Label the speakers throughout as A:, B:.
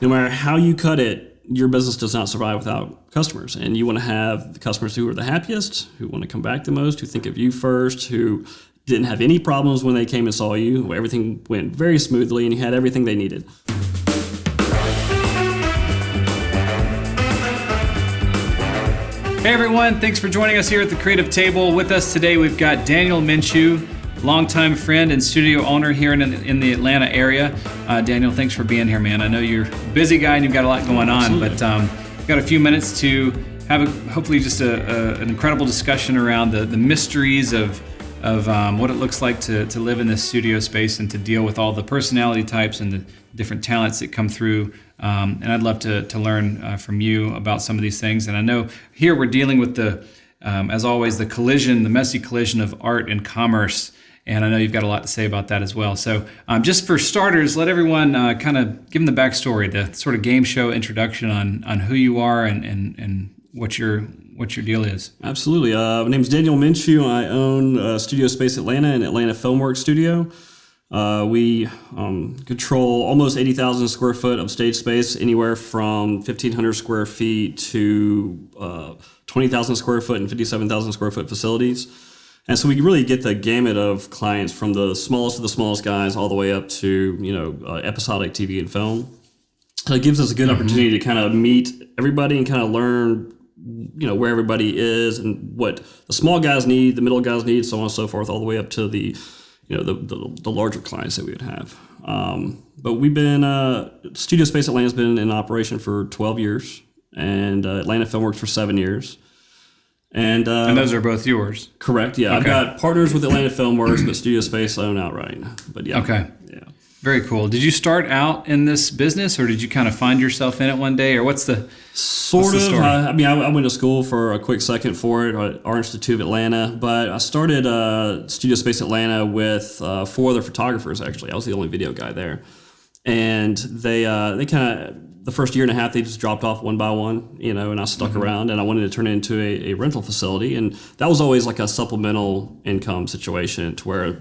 A: no matter how you cut it, your business does not survive without customers. And you want to have the customers who are the happiest, who want to come back the most, who think of you first, who didn't have any problems when they came and saw you, where everything went very smoothly and you had everything they needed.
B: Hey everyone, thanks for joining us here at the Creative Table. With us today, we've got Daniel Minchew, longtime friend and studio owner here in the Atlanta area. Daniel, thanks for being here, man. I know you're a busy guy and you've got a lot going on, but we've got a few minutes to have hopefully just an incredible discussion around the mysteries of what it looks like to live in this studio space and to deal with all the personality types and the different talents that come through. And I'd love to learn from you about some of these things. And I know here we're dealing with as always, the messy collision of art and commerce. And I know you've got a lot to say about that as well. So just for starters, let everyone kind of give them the backstory, the sort of game show introduction on who you are and what your deal is.
A: Absolutely. My name is Daniel Minchew. I own Studio Space Atlanta and Atlanta Filmworks Studio. We control almost 80,000 square foot of stage space, anywhere from 1,500 square feet to 20,000 square foot and 57,000 square foot facilities. And so we really get the gamut of clients from the smallest of the smallest guys all the way up to, episodic TV and film. So it gives us a good opportunity to kind of meet everybody and kind of learn, where everybody is and what the small guys need, the middle guys need, so on and so forth, all the way up to the larger clients that we would have. But we've been, Studio Space Atlanta has been in operation for 12 years and Atlanta Filmworks for 7 years. And
B: those are both yours?
A: Correct, yeah. Okay. I've got partners with Atlanta Filmworks, but Studio Space I own outright. But yeah.
B: Okay.
A: Yeah.
B: Very cool. Did you start out in this business or did you kind of find yourself in it one day or what's the
A: story? I went to school for a quick second for it at Art Institute of Atlanta, but I started Studio Space Atlanta with 4 other photographers, actually. I was the only video guy there. And they kind of, the first year and a half, they just dropped off one by one, and I stuck around and I wanted to turn it into a rental facility. And that was always like a supplemental income situation to where,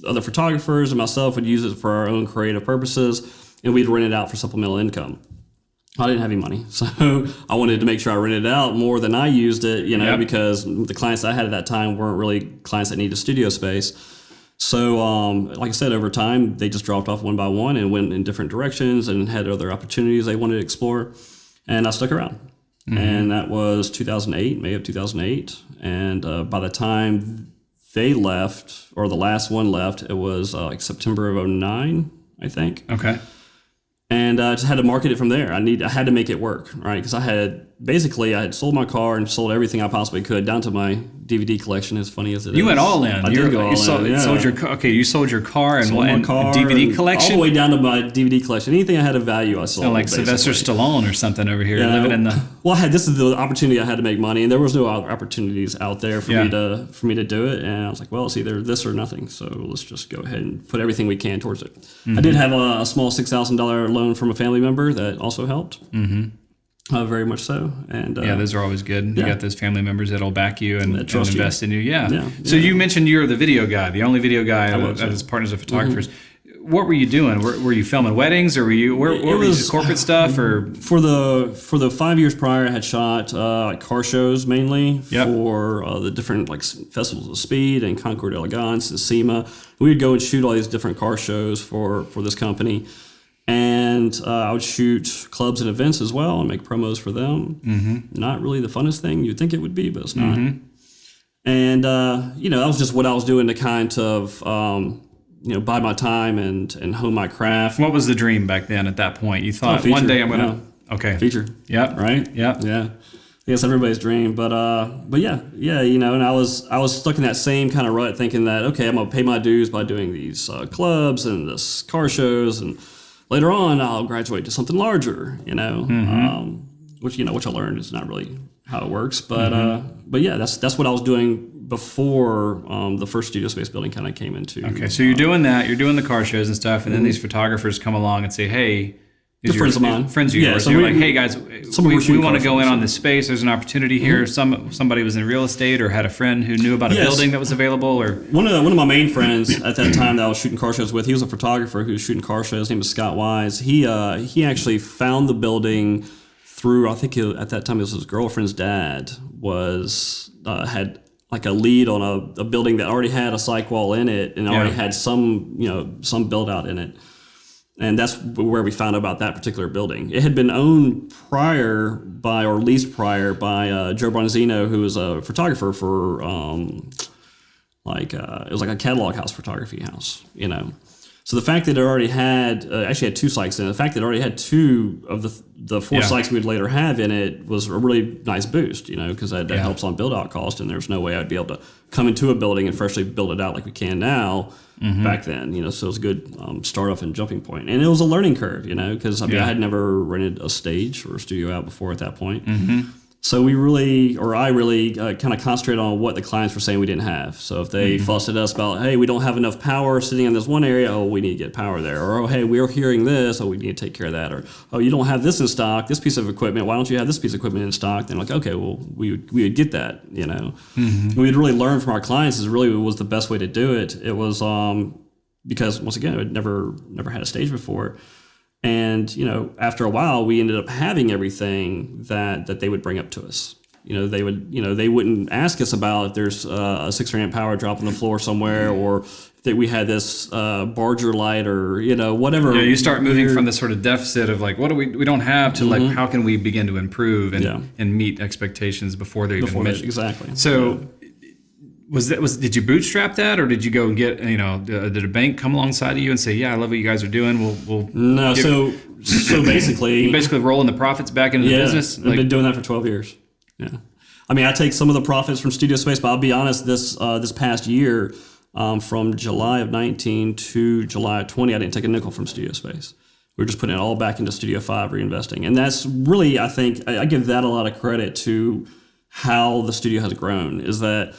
A: other photographers and myself would use it for our own creative purposes and we'd rent it out for supplemental income. I didn't have any money, so I wanted to make sure I rented it out more than I used it, because the clients I had at that time weren't really clients that needed studio space. So, like I said, over time, they just dropped off one by one and went in different directions and had other opportunities they wanted to explore. And I stuck around. Mm-hmm. And that was 2008, May of 2008. And by the time they left, or the last one left, it was like September of 2009, I think.
B: Okay.
A: And I just had to market it from there. I had to make it work, right? Because I had sold my car and sold everything I possibly could, down to my DVD collection, as funny as it is.
B: You went all in.
A: I did go all in, yeah.
B: You sold your car and
A: car
B: DVD collection?
A: All the way down to my DVD collection. Anything I had of value, I sold.
B: So like basically. Sylvester Stallone or something over here, living in the...
A: Well, this is the opportunity I had to make money, and there was no opportunities out there for me to do it. And I was like, well, it's either this or nothing. So let's just go ahead and put everything we can towards it. Mm-hmm. I did have a small $6,000 loan from a family member that also helped. Mm-hmm. Very much so. And
B: those are always good. You got those family members that'll back you and invest in you. Yeah. So
A: you
B: mentioned you're the video guy, the only video guy of his partners of photographers. Mm-hmm. What were you doing? Were you filming weddings, or were you corporate stuff, or
A: for the 5 years prior, I had shot car shows mainly for the different festivals of speed and Concours d'Elegance and SEMA. We would go and shoot all these different car shows for this company. And I would shoot clubs and events as well and make promos for them. Mm-hmm. Not really the funnest thing you'd think it would be, but it's not. Mm-hmm. And, that was just what I was doing to kind of, bide my time and hone my craft.
B: What was the dream back then at that point? You thought
A: feature,
B: one day I'm going to... Okay.
A: Feature.
B: Yep.
A: Right?
B: Yep.
A: Yeah. I guess everybody's dream, but yeah, and I was stuck in that same kind of rut thinking that, okay, I'm going to pay my dues by doing these clubs and this car shows, and later on, I'll graduate to something larger, which I learned is not really how it works. But but yeah, that's what I was doing before the first studio space building kind of came into.
B: Okay, so you're doing that, you're doing the car shows and stuff, and then these photographers come along and say, hey,
A: The friends of mine.
B: Friends of yours.
A: So
B: you're like, hey guys, we want to go in
A: so.
B: on this space. There's an opportunity here. Somebody was in real estate or had a friend who knew about a building that was available. Or
A: one of my main friends at that time that I was shooting car shows with, he was a photographer who was shooting car shows. His name was Scott Wise. He actually found the building through, I think at that time it was his girlfriend's dad had like a lead on a building that already had a psych wall in it and already had some build out in it. And that's where we found out about that particular building. It had been owned leased prior by Joe Bronzino, who was a photographer for it was like a catalog house photography house, So the fact that it already had actually had two sites in it, the fact that it already had two of the four sites we'd later have in it was a really nice boost, because that helps on build out cost. And there's no way I'd be able to come into a building and freshly build it out like we can now. Back then, so it was a good start off and jumping point. And it was a learning curve, because I had never rented a stage or a studio out before at that point. So I really kind of concentrated on what the clients were saying we didn't have. So if they fussed at us about, hey, we don't have enough power sitting in this one area, oh, we need to get power there. Or, oh, hey, we're hearing this, oh, we need to take care of that. Or, oh, you don't have this in stock, this piece of equipment, why don't you have this piece of equipment in stock? Then like, okay, well, we would get that, We'd really learn from our clients is really was the best way to do it. It was because, once again, I'd never had a stage before. And, after a while, we ended up having everything that they would bring up to us. They wouldn't ask us about if there's a 600 amp power drop on the floor somewhere or that we had this Barger light or, whatever.
B: Yeah, you start moving from this sort of deficit of like, what do we don't have to like, how can we begin to improve and meet expectations before they're even met?
A: Exactly.
B: So did you bootstrap that, or did you go and get did a bank come alongside of you and say, yeah, I love what you guys are doing?
A: So basically,
B: you basically rolling the profits back into the business.
A: I've been doing that for 12 years. Yeah, I mean, I take some of the profits from studio space, but I'll be honest, this past year, from July of 19 to July of 20, I didn't take a nickel from studio space. We were just putting it all back into Studio 5 reinvesting, and that's really, I think, I give that a lot of credit to how the studio has grown. Is that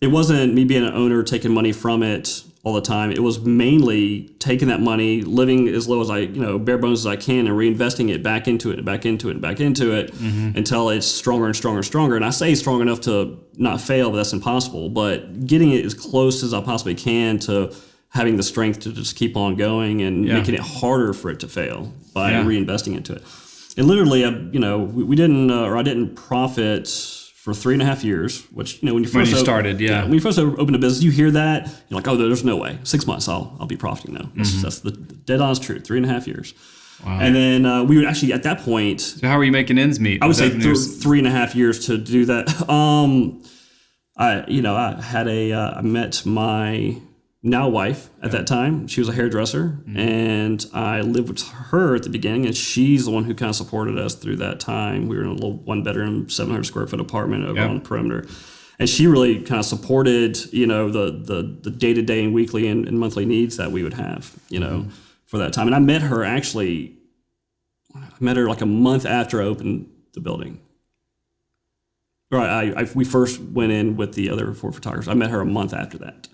A: it wasn't me being an owner taking money from it all the time. It was mainly taking that money, living as low as bare bones as I can, and reinvesting it back into it and back into it and back into it until it's stronger and stronger and stronger. And I say strong enough to not fail, but that's impossible. But getting it as close as I possibly can to having the strength to just keep on going and making it harder for it to fail by reinvesting into it. And literally, we didn't, or I didn't profit for 3.5 years, which, when you first
B: started,
A: when you first open a business, you hear that, you're like, oh, there's no way. 6 months, I'll be profiting now. That's the dead honest truth, 3.5 years. Wow. And then we would actually, at that point...
B: So how were you making ends meet?
A: I would say 3.5 years to do that. I met my now wife at that time. She was a hairdresser, and I lived with her at the beginning, and she's the one who kind of supported us through that time. We were in a little one-bedroom, 700 square foot apartment over on the perimeter, and she really kind of supported, the day-to-day and weekly and monthly needs that we would have, for that time. And I met her like a month after I opened the building. Right, we first went in with the other 4 photographers. I met her a month after that.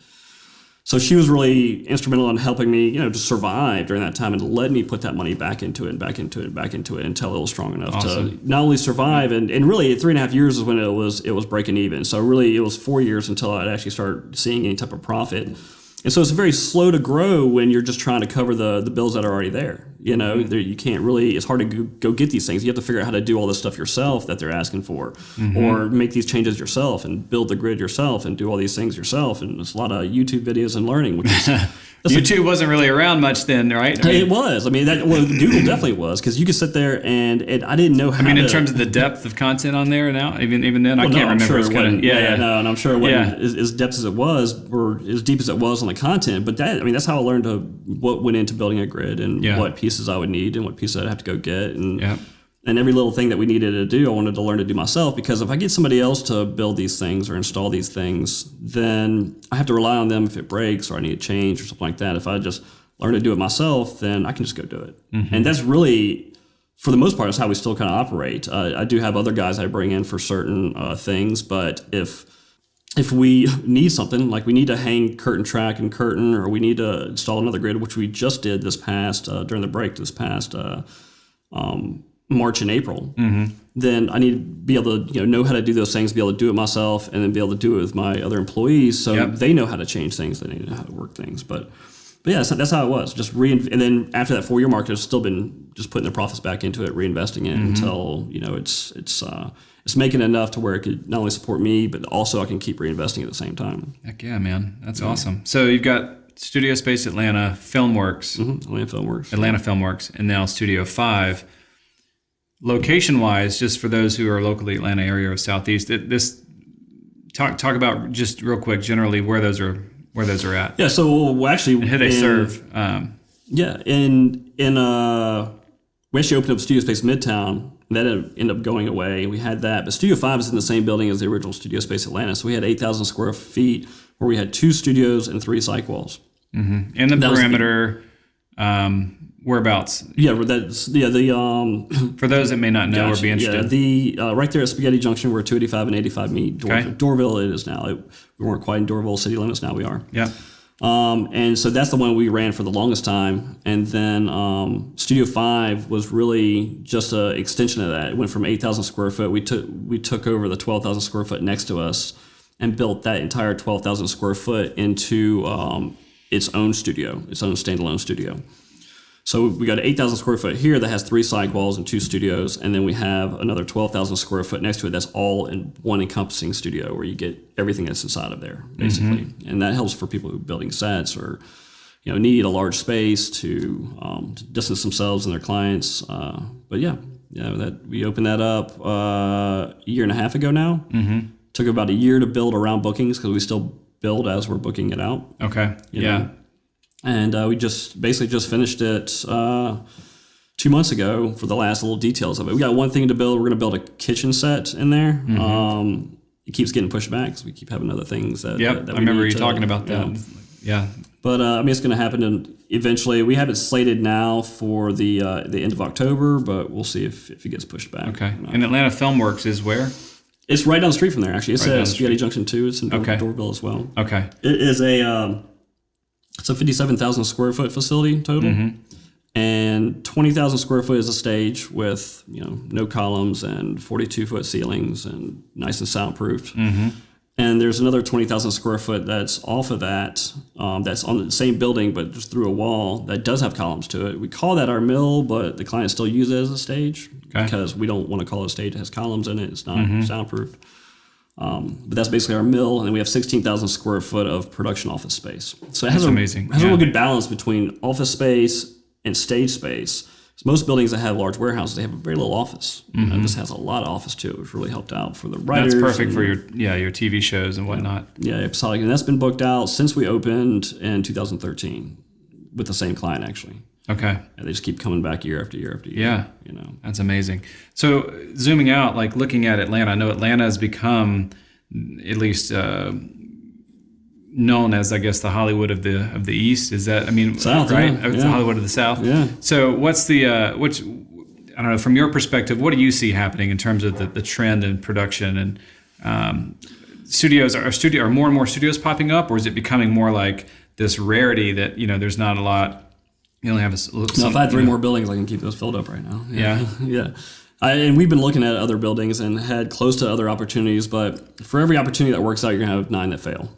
A: So she was really instrumental in helping me, to survive during that time and let me put that money back into it and back into it and back into it until it was strong enough to not only survive and really 3.5 years is when it was breaking even. So really it was 4 years until I'd actually start seeing any type of profit. And so it's very slow to grow when you're just trying to cover the bills that are already there. You can't really, it's hard to go get these things. You have to figure out how to do all this stuff yourself that they're asking for, or make these changes yourself and build the grid yourself and do all these things yourself. And there's a lot of YouTube videos and learning, which is...
B: YouTube wasn't really around much then, right?
A: It was. I mean, Google definitely was, because you could sit there and I didn't know how.
B: In terms of the depth of content on there now, even then, I can't remember.
A: Sure and I'm sure it wasn't as depth as it was, or as deep as it was on the content. But that's how I learned what went into building a grid and what pieces I would need and what pieces I'd have to go get and every little thing that we needed to do, I wanted to learn to do myself, because if I get somebody else to build these things or install these things, then I have to rely on them if it breaks or I need a change or something like that. If I just learn to do it myself, then I can just go do it. And that's really, for the most part, is how we still kind of operate. I do have other guys I bring in for certain things, but if we need something, like we need to hang curtain track and curtain, or we need to install another grid, which we just did this past, during the break this past March and April, then I need to be able to know how to do those things, be able to do it myself, and then be able to do it with my other employees, so they know how to change things, they know how to work things. But yeah, that's how it was. Just and then after that 4-year mark, I've still been just putting the profits back into it, reinvesting it until it's making enough to where it could not only support me, but also I can keep reinvesting at the same time.
B: Heck yeah, man, that's awesome. So you've got Studio Space Atlanta, Filmworks, Atlanta Filmworks, and now Studio 5. Location-wise, just for those who are locally Atlanta area or Southeast, talk about just real quick generally where those are at.
A: Yeah, so actually,
B: and who they serve.
A: We actually opened up Studio Space Midtown. That ended up going away. We had that, but Studio 5 is in the same building as the original Studio Space Atlanta. So we had 8,000 square feet where we had 2 studios and 3 cyc walls.
B: And the perimeter, whereabouts?
A: Yeah, that's
B: for those that may not know or be interested.
A: Yeah, right there at Spaghetti Junction where 285 and 85 meet. Dorville it is now. We weren't quite in Dorville city limits. Now we are.
B: Yeah.
A: And so that's the one we ran for the longest time. And then Studio 5 was really just an extension of that. It went from 8,000 square foot. We took over the 12,000 square foot next to us and built that entire 12,000 square foot into its own studio, its own standalone studio. So we got an 8,000 square foot here that has 3 side walls and 2 studios, and then we have another 12,000 square foot next to it that's all in one encompassing studio where you get everything that's inside of there, basically. And that helps for people who are building sets or need a large space to distance themselves and their clients. But that we opened that up a year and a half ago now. Took about a year to build around bookings because we still build as we're booking it out.
B: Okay.
A: You know? And we just finished it 2 months ago for the last little details of it. We got one thing to build. We're going to build a kitchen set in there. It keeps getting pushed back because we keep having other things that.
B: That I remember you talking about that. Yeah.
A: But it's going to happen eventually. We have it slated now for the end of October, but we'll see if it gets pushed back.
B: Okay. And Atlanta Filmworks is where?
A: It's right down the street from there. Actually, it's at Spaghetti Junction 2. It's in Dorville as well.
B: Okay.
A: It is it's a 57,000 square foot facility total, and 20,000 square foot is a stage with no columns and 42-foot ceilings and nice and soundproofed. And there's another 20,000 square foot that's off of that, that's on the same building but just through a wall that does have columns to it. We call that our mill, but the client still uses it as a stage because we don't want to call it a stage that has columns in it. It's not soundproofed. But that's basically our mill, and then we have 16,000 square foot of production office space. So it has a real good balance between office space and stage space. So most buildings that have large warehouses, they have a very little office. This has a lot of office too, which really helped out for the writers.
B: That's perfect for your TV shows and whatnot.
A: Yeah, absolutely. And that's been booked out since we opened in 2013 with the same client actually.
B: Okay.
A: And they just keep coming back year after year after year.
B: Yeah. That's amazing. So zooming out, like looking at Atlanta, I know Atlanta has become at least known as, I guess, the Hollywood of the East. Is that,
A: South,
B: right?
A: Yeah.
B: It's the Hollywood of the South.
A: Yeah.
B: So what's the, I don't know, from your perspective, what do you see happening in terms of the trend in production and studios? Are more and more studios popping up, or is it becoming more like this rarity that, there's not a lot? You only have
A: if I had 3 more buildings, I can keep those filled up right now.
B: Yeah.
A: Yeah. And we've been looking at other buildings and had close to other opportunities, but for every opportunity that works out, you're going to have 9 that fail,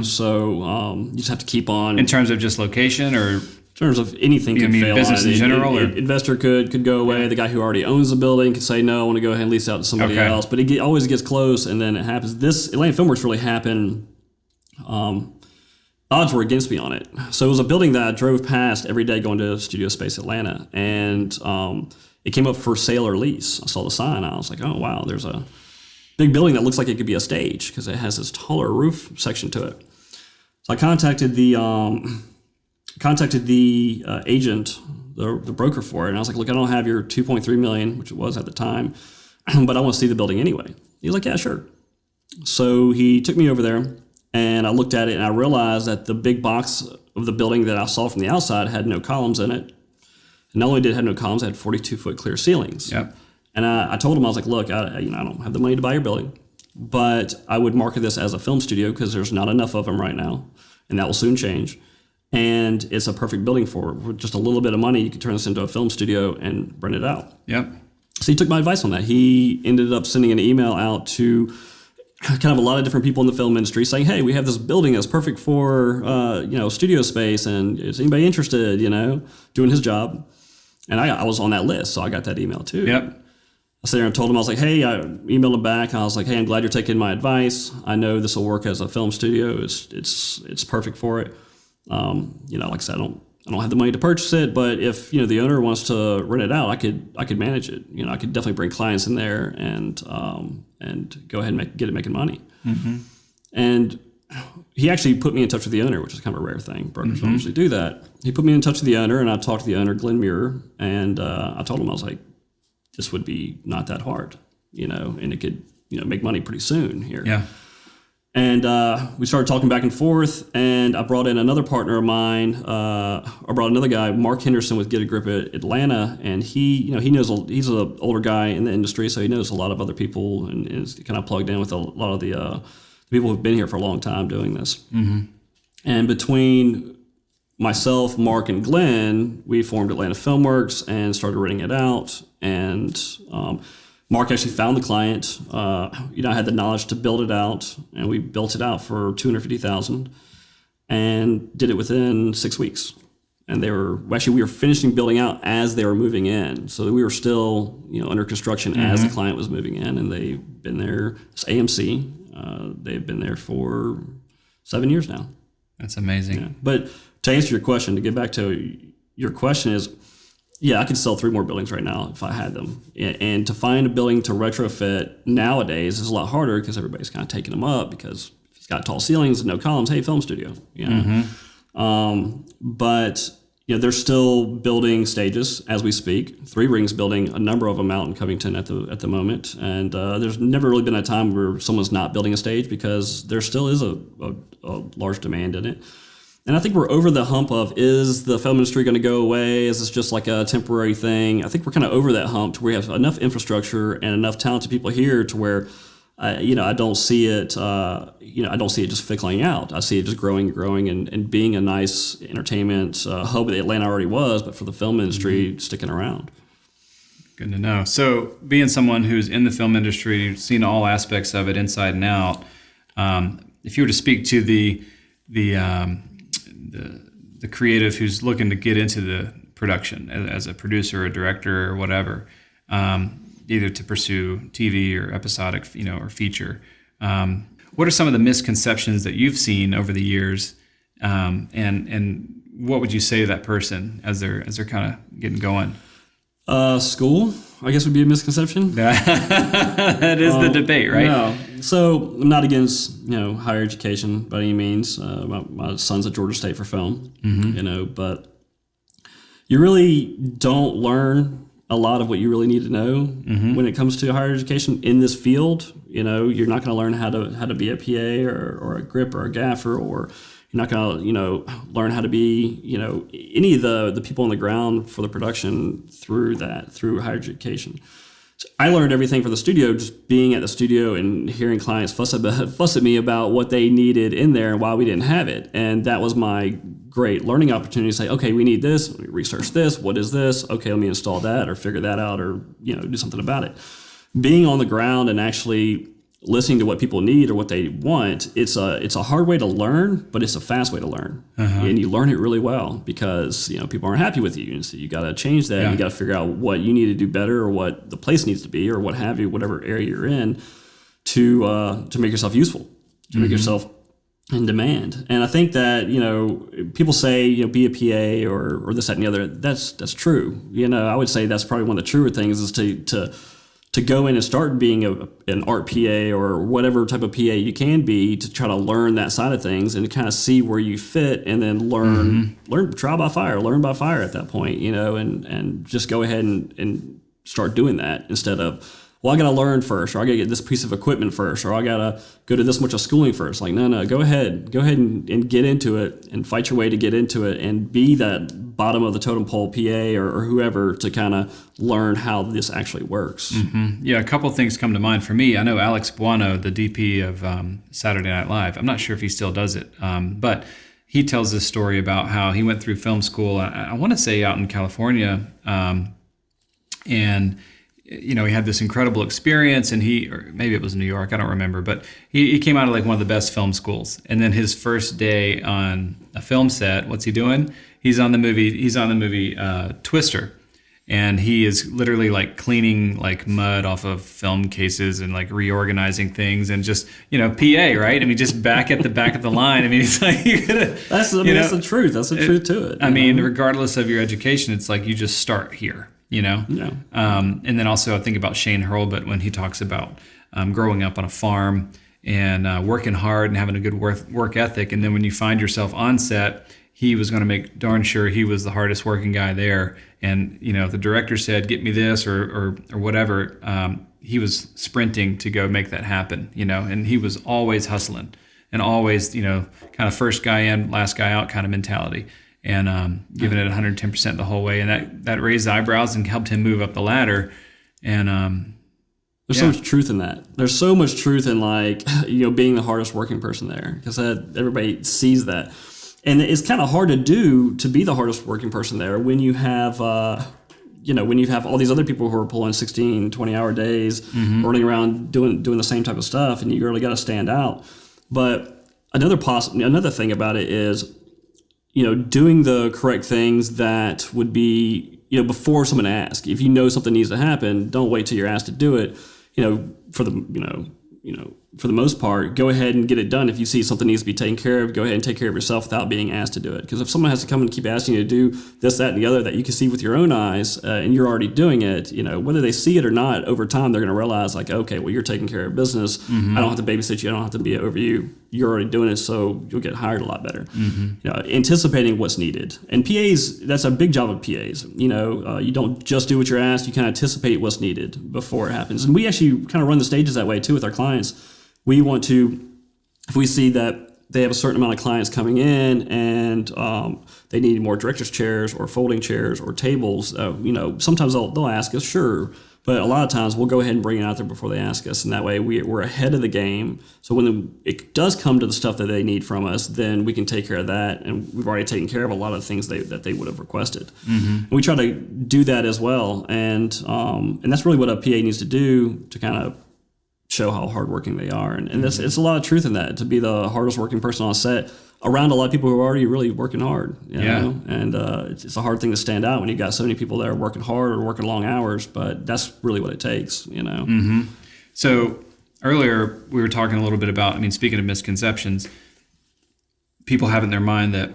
A: So you just have to keep on.
B: In terms of just location or?
A: In terms of anything could fail.
B: Business in general?
A: Investor could go away. Yeah. The guy who already owns the building could say, no, I want to go ahead and lease out to somebody else. But it always gets close, and then it happens. This Atlanta Filmworks really happened. Odds were against me on it. So it was a building that I drove past every day going to Studio Space Atlanta, and it came up for sale or lease. I saw the sign. I was like, oh, wow, there's a big building that looks like it could be a stage because it has this taller roof section to it. So I contacted the agent, the broker for it, and I was like, look, I don't have your $2.3 million, which it was at the time, but I want to see the building anyway. He was like, yeah, sure. So he took me over there, and I looked at it, and I realized that the big box of the building that I saw from the outside had no columns in it. And not only did it have no columns, it had 42-foot clear ceilings.
B: Yep.
A: And I told him, I was like, look, I don't have the money to buy your building, but I would market this as a film studio because there's not enough of them right now, and that will soon change. And it's a perfect building for it. With just a little bit of money, you can turn this into a film studio and rent it out.
B: Yep.
A: So he took my advice on that. He ended up sending an email out to kind of a lot of different people in the film industry saying, hey, we have this building that's perfect for, studio space, and is anybody interested, doing his job? And I was on that list, so I got that email too.
B: Yep.
A: I sat there and told him, I was like, hey, I emailed him back. I was like, hey, I'm glad you're taking my advice. I know this will work as a film studio. It's perfect for it. Like I said, I don't have the money to purchase it, but if the owner wants to rent it out, I could manage it. I could definitely bring clients in there and go ahead and get it making money. Mm-hmm. And he actually put me in touch with the owner, which is kind of a rare thing. Brokers don't usually do that. He put me in touch with the owner, and I talked to the owner, Glenn Muir, and I told him, I was like, this would be not that hard, and it could make money pretty soon here.
B: Yeah.
A: And we started talking back and forth, and I brought in another partner of mine. I brought another guy, Mark Henderson, with Get a Grip at Atlanta, and he knows, he's an older guy in the industry, so he knows a lot of other people and is kind of plugged in with a lot of the people who've been here for a long time doing this. Mm-hmm. And between myself, Mark, and Glenn, we formed Atlanta Filmworks and started renting it out. And Mark actually found the client. I had the knowledge to build it out, and we built it out for $250,000 and did it within 6 weeks. And we were finishing building out as they were moving in. So we were still, under construction as the client was moving in, and they've been there. It's AMC. They've been there for 7 years now.
B: That's amazing.
A: Yeah. But to answer your question, to get back to your question is, yeah, I could sell 3 more buildings right now if I had them. And to find a building to retrofit nowadays is a lot harder because everybody's kind of taking them up because it's got tall ceilings and no columns. Hey, film studio, But they're still building stages as we speak. 3 Rings building a number of them out in Covington at the moment. And there's never really been a time where someone's not building a stage because there still is a large demand in it. And I think we're over the hump of, is the film industry going to go away? Is this just like a temporary thing? I think we're kind of over that hump to where we have enough infrastructure and enough talented people here to where, I don't see it, I don't see it just fickling out. I see it just growing and being a nice entertainment hub that Atlanta already was, but for the film industry, sticking around.
B: Good to know. So being someone who's in the film industry, seen all aspects of it inside and out, if you were to speak to the creative who's looking to get into the production as a producer or director or whatever, either to pursue TV or episodic, or feature. What are some of the misconceptions that you've seen over the years, and what would you say to that person as they're kind of getting going?
A: School, I guess, would be a misconception.
B: That is the debate, right?
A: No. So I'm not against higher education by any means. My son's at Georgia State for film, but you really don't learn a lot of what you really need to know when it comes to higher education in this field. You're not going to learn how to be a PA or a grip or a gaffer, or you're not going to learn how to be any of the people on the ground for the production through higher education. So I learned everything for the studio just being at the studio and hearing clients fuss at me about what they needed in there and why we didn't have it. And that was my great learning opportunity to say, okay, we need this, let me research this, what is this? Okay, let me install that or figure that out or do something about it. Being on the ground and actually listening to what people need or what they want, it's a hard way to learn, but it's a fast way to learn. And you learn it really well because people aren't happy with you, and so you got to change that. You got to figure out what you need to do better or what the place needs to be or what have you, whatever area you're in, to make yourself useful, to make yourself in demand. And I think that people say be a PA or this, that, and the other. That's true. I would say that's probably one of the truer things is to go in and start being an art PA or whatever type of PA you can be, to try to learn that side of things and to kind of see where you fit, and then learn trial by fire, learn by fire at that point, and just go ahead and start doing that instead of, well, I got to learn first, or I got to get this piece of equipment first, or I got to go to this much of schooling first. Like, no, go ahead and get into it and fight your way to get into it and be that bottom of the totem pole PA or whoever to kind of learn how this actually works.
B: Yeah, a couple of things come to mind for me. I know Alex Buono, the DP of Saturday Night Live. I'm not sure if he still does it, but he tells this story about how he went through film school, I want to say out in California, and he had this incredible experience, and or maybe it was New York, I don't remember, but he came out of like one of the best film schools. And then his first day on a film set, what's he doing? He's on the movie Twister. And he is literally like cleaning like mud off of film cases and like reorganizing things and just, PA, right? I mean, just back at the back of the line. I mean, it's like,
A: that's the truth. That's the truth to it.
B: I mean, regardless of your education, it's like you just start here, Yeah. And then also I think about Shane Hurlbut when he talks about growing up on a farm and working hard and having a good work ethic. And then when you find yourself on set, he was going to make darn sure he was the hardest working guy there. And, if the director said, get me this or whatever, he was sprinting to go make that happen, and he was always hustling and always, kind of first guy in, last guy out kind of mentality and giving it 110% the whole way. And that raised eyebrows and helped him move up the ladder. And
A: there's so much truth in that. There's so much truth in being the hardest working person there because everybody sees that. And it's kind of hard to be the hardest working person there when you have, when you have all these other people who are pulling 16, 20-hour days, running around doing the same type of stuff, and you really got to stand out. But another thing about it is, doing the correct things that would be, before someone asks. If you know something needs to happen, don't wait till you're asked to do it. For the most part, go ahead and get it done. If you see something needs to be taken care of, go ahead and take care of yourself without being asked to do it. Because if someone has to come and keep asking you to do this, that, and the other that you can see with your own eyes, and you're already doing it, whether they see it or not, over time they're going to realize okay, well, you're taking care of business. I don't have to babysit you. I don't have to be over you. You're already doing it, so you'll get hired a lot better. Anticipating what's needed. And PAs, that's a big job of PAs. You don't just do what you're asked. You kind of anticipate what's needed before it happens. And we actually kind of run the stages that way too with our clients. We want to, if we see that they have a certain amount of clients coming in and they need more director's chairs or folding chairs or tables, sometimes they'll ask us, sure. But a lot of times we'll go ahead and bring it out there before they ask us. And that way we're ahead of the game. So when it does come to the stuff that they need from us, then we can take care of that. And we've already taken care of a lot of the things that they would have requested. And we try to do that as well. And that's really what a PA needs to do to kind of show how hardworking they are. And it's a lot of truth in that, to be the hardest working person on set around a lot of people who are already really working hard. You know? And it's a hard thing to stand out when you've got so many people that are working hard or working long hours, but that's really what it takes,
B: So earlier we were talking a little bit about, speaking of misconceptions, people have in their mind that,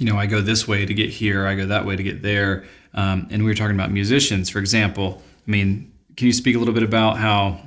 B: I go this way to get here, I go that way to get there. And we were talking about musicians, for example. Can you speak a little bit about how,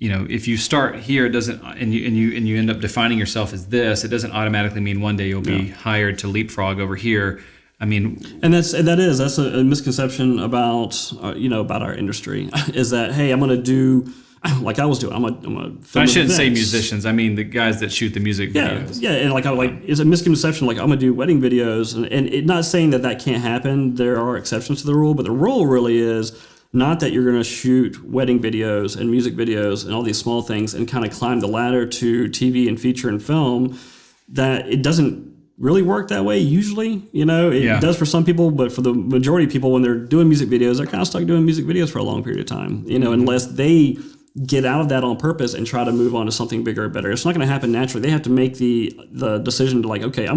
B: if you start here, it doesn't, and you end up defining yourself as this, it doesn't automatically mean one day you'll be hired to leapfrog over here. And
A: that's a misconception about about our industry is that, hey, I'm going to do like I was doing. I'm a
B: I shouldn't say musicians. I mean the guys that shoot the music videos.
A: Yeah, and it's a misconception. Like I'm going to do wedding videos, and it, not saying that can't happen. There are exceptions to the rule, but the rule really is not that you're going to shoot wedding videos and music videos and all these small things and kind of climb the ladder to TV and feature and film. That it doesn't really work that way usually. It does for some people, but for the majority of people, when they're doing music videos, they're kind of stuck doing music videos for a long period of time. Unless they get out of that on purpose and try to move on to something bigger or better. It's not going to happen naturally. They have to make the decision to okay,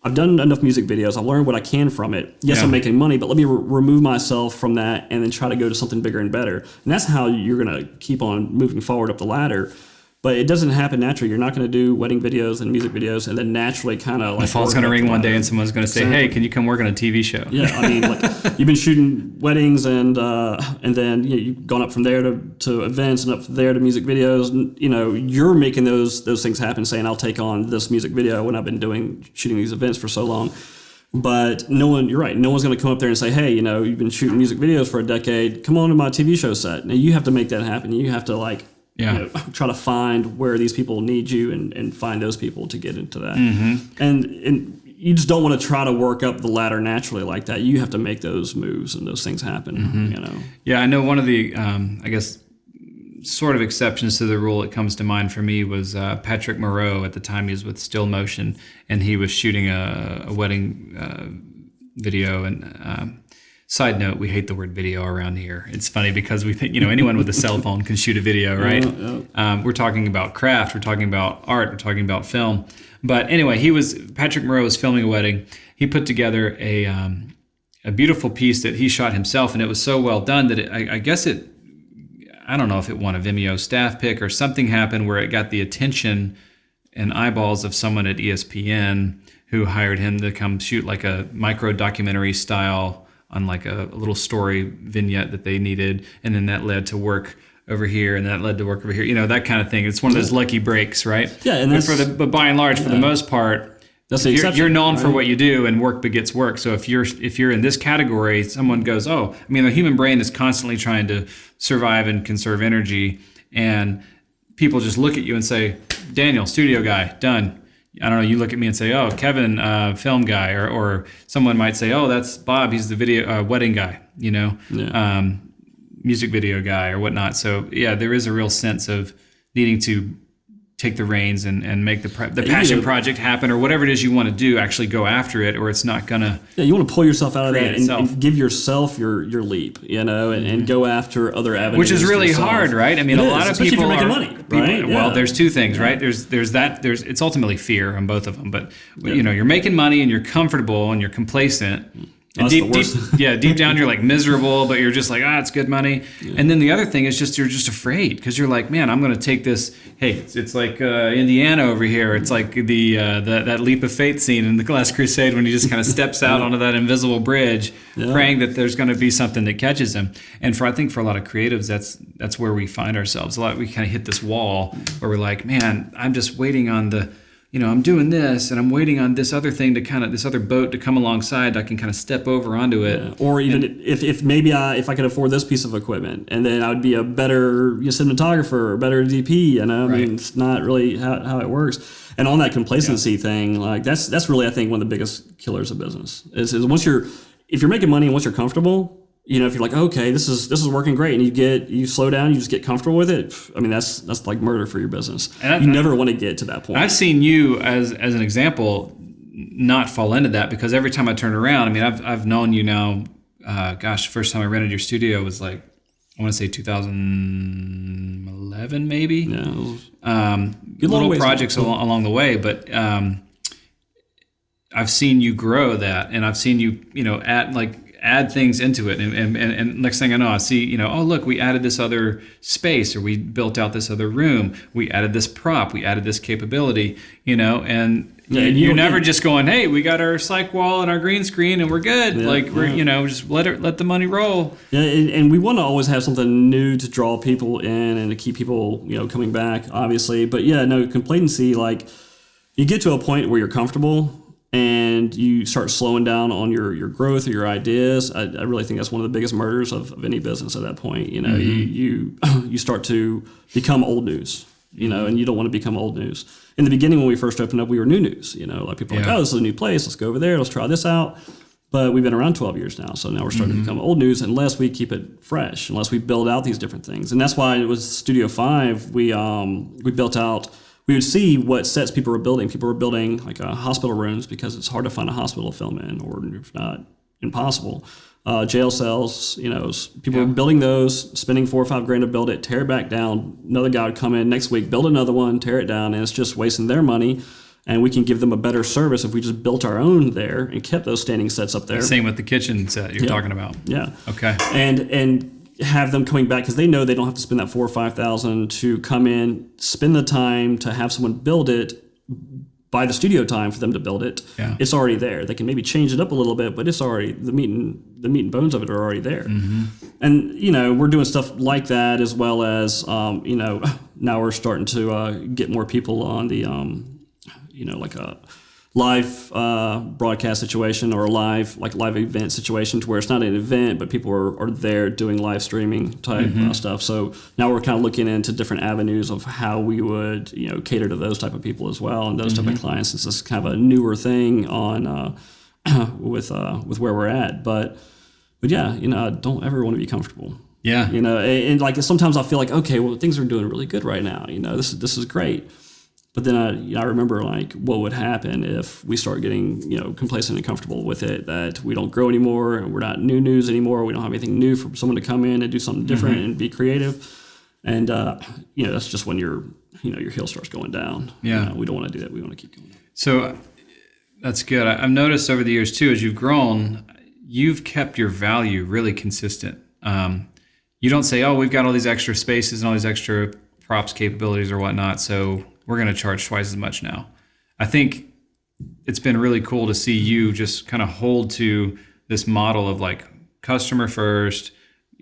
A: I've done enough music videos. I've learned what I can from it. Yes, I'm making money, but let me remove myself from that and then try to go to something bigger and better. And that's how you're going to keep on moving forward up the ladder. But it doesn't happen naturally. You're not going to do wedding videos and music videos and then naturally kind of
B: the phone's going to ring one day and someone's going to say, "Hey, can you come work on a TV show?"
A: Yeah, you've been shooting weddings and then you've gone up from there to events and up from there to music videos. And, you're making those things happen, saying, "I'll take on this music video when I've been shooting these events for so long." But you're right. No one's going to come up there and say, "Hey, you've been shooting music videos for a decade. Come on to my TV show set." Now you have to make that happen. You have to try to find where these people need you and find those people to get into that. And you just don't want to try to work up the ladder naturally like that. You have to make those moves and those things happen.
B: Yeah, I know one of the sort of exceptions to the rule that comes to mind for me was Patrick Moreau. At the time, he was with Still Motion, and he was shooting a wedding video. And side note, we hate the word video around here. It's funny because we think, anyone with a cell phone can shoot a video, right? Yeah. We're talking about craft, we're talking about art, we're talking about film. But anyway, Patrick Moreau was filming a wedding. He put together a beautiful piece that he shot himself, and it was so well done that I don't know if it won a Vimeo staff pick or something happened where it got the attention and eyeballs of someone at ESPN who hired him to come shoot like a micro documentary style on like a little story vignette that they needed. And then that led to work over here, and that led to work over here, that kind of thing. It's one of those lucky breaks, right?
A: Yeah. And
B: but by and large, for the most part,
A: that's the exception.
B: You're known for what you do, and work begets work. So if you're in this category, someone goes, the human brain is constantly trying to survive and conserve energy, and people just look at you and say, Daniel, studio guy, done. I don't know. You look at me and say, oh, Kevin, film guy, or someone might say, oh, that's Bob. He's the video wedding guy, music video guy or whatnot. So yeah, there is a real sense of needing to take the reins and make the passion project happen, or whatever it is you want to do, actually go after it, or it's not gonna.
A: Yeah, you want to pull yourself out of that and give yourself your leap, and go after other avenues.
B: Which is really hard, right? I mean, a lot of people
A: are making money, right?
B: Well, there's two things, right? There's it's ultimately fear on both of them, but you're making money and you're comfortable and you're complacent. And deep down you're like miserable, but you're just like, it's good money. Yeah. And then the other thing is you're just afraid, because you're like, man, I'm going to take this. Hey, it's like Indiana over here. It's like that leap of faith scene in The Last Crusade when he just kind of steps out onto that invisible bridge, praying that there's going to be something that catches him. And I think for a lot of creatives, that's where we find ourselves. We kind of hit this wall where we're like, man, I'm just waiting on I'm doing this, and I'm waiting on this other thing this other boat to come alongside. I can kind of step over onto it.
A: Yeah. Or even if maybe if I could afford this piece of equipment, and then I would be a better cinematographer or better DP. I mean, it's not really how it works. And on that complacency thing, like that's really, I think, one of the biggest killers of business is if you're making money and once you're comfortable. If you're like, okay, this is working great, and you slow down, you just get comfortable with it. I mean, that's like murder for your business. And you never want to get to that point.
B: I've seen you as an example not fall into that, because every time I turn around, I mean, I've known you now. First time I rented your studio was like, I want to say 2011 maybe.
A: Yeah.
B: Little projects along the way, but I've seen you grow that, and I've seen you add things into it, and next thing I know, I see, look, we added this other space, or we built out this other room, we added this prop, we added this capability, and you're never just going, hey, we got our psych wall and our green screen and we're good. We're just let the money roll.
A: Yeah, and we want to always have something new to draw people in and to keep people coming back, obviously. But complacency, like, you get to a point where you're comfortable and you start slowing down on your growth or your ideas. I really think that's one of the biggest murders of any business at that point. You start to become old news, and you don't want to become old news. In the beginning, when we first opened up, we were new news. Like people were like, oh, this is a new place. Let's go over there. Let's try this out. But we've been around 12 years now. So now we're starting to become old news unless we keep it fresh, unless we build out these different things. And that's why it was Studio 5. We built out. We would see what sets people were building. People were building like hospital rooms because it's hard to find a hospital to film in, or if not, impossible. Jail cells, people were building those, spending $4 or $5 to build it, tear it back down. Another guy would come in next week, build another one, tear it down, and it's just wasting their money. And we can give them a better service if we just built our own there and kept those standing sets up there.
B: Same with the kitchen set you're talking about.
A: Yeah.
B: Okay.
A: And have them coming back because they know they don't have to spend that $4,000 or $5,000 to come in, spend the time to have someone build it, buy the studio time for them to build it.
B: Yeah.
A: It's already there. They can maybe change it up a little bit, but it's already the meat and bones of it are already there. Mm-hmm. And we're doing stuff like that, as well as now we're starting to get more people on the like a live broadcast situation, or a live event situation, to where it's not an event, but people are there doing live streaming type stuff. So now we're kind of looking into different avenues of how we would cater to those type of people as well, and those type of clients. It's just kind of a newer thing on with where we're at. But yeah, don't ever want to be comfortable.
B: Yeah.
A: And like sometimes I feel like, okay, well, things are doing really good right now. This is great. But then I remember like what would happen if we start getting complacent and comfortable with it, that we don't grow anymore and we're not new news anymore. We don't have anything new for someone to come in and do something different and be creative. And that's just when your heel starts going down.
B: Yeah,
A: we don't want to do that. We want to keep going.
B: So that's good. I've noticed over the years too, as you've grown, you've kept your value really consistent. You don't say, oh, we've got all these extra spaces and all these extra props capabilities or whatnot, so we're going to charge twice as much now. I think it's been really cool to see you just kind of hold to this model of like customer first,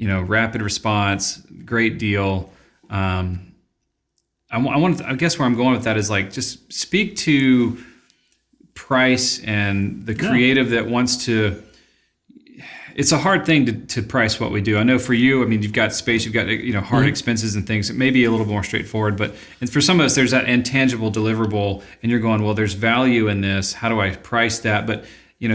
B: rapid response, great deal. I guess where I'm going with that is like, just speak to price and the creative that wants to. It's a hard thing to price what we do. I know for you, I mean, you've got space, you've got hard expenses and things. It may be a little more straightforward, but for some of us, there's that intangible deliverable, and you're going, well, there's value in this. How do I price that? But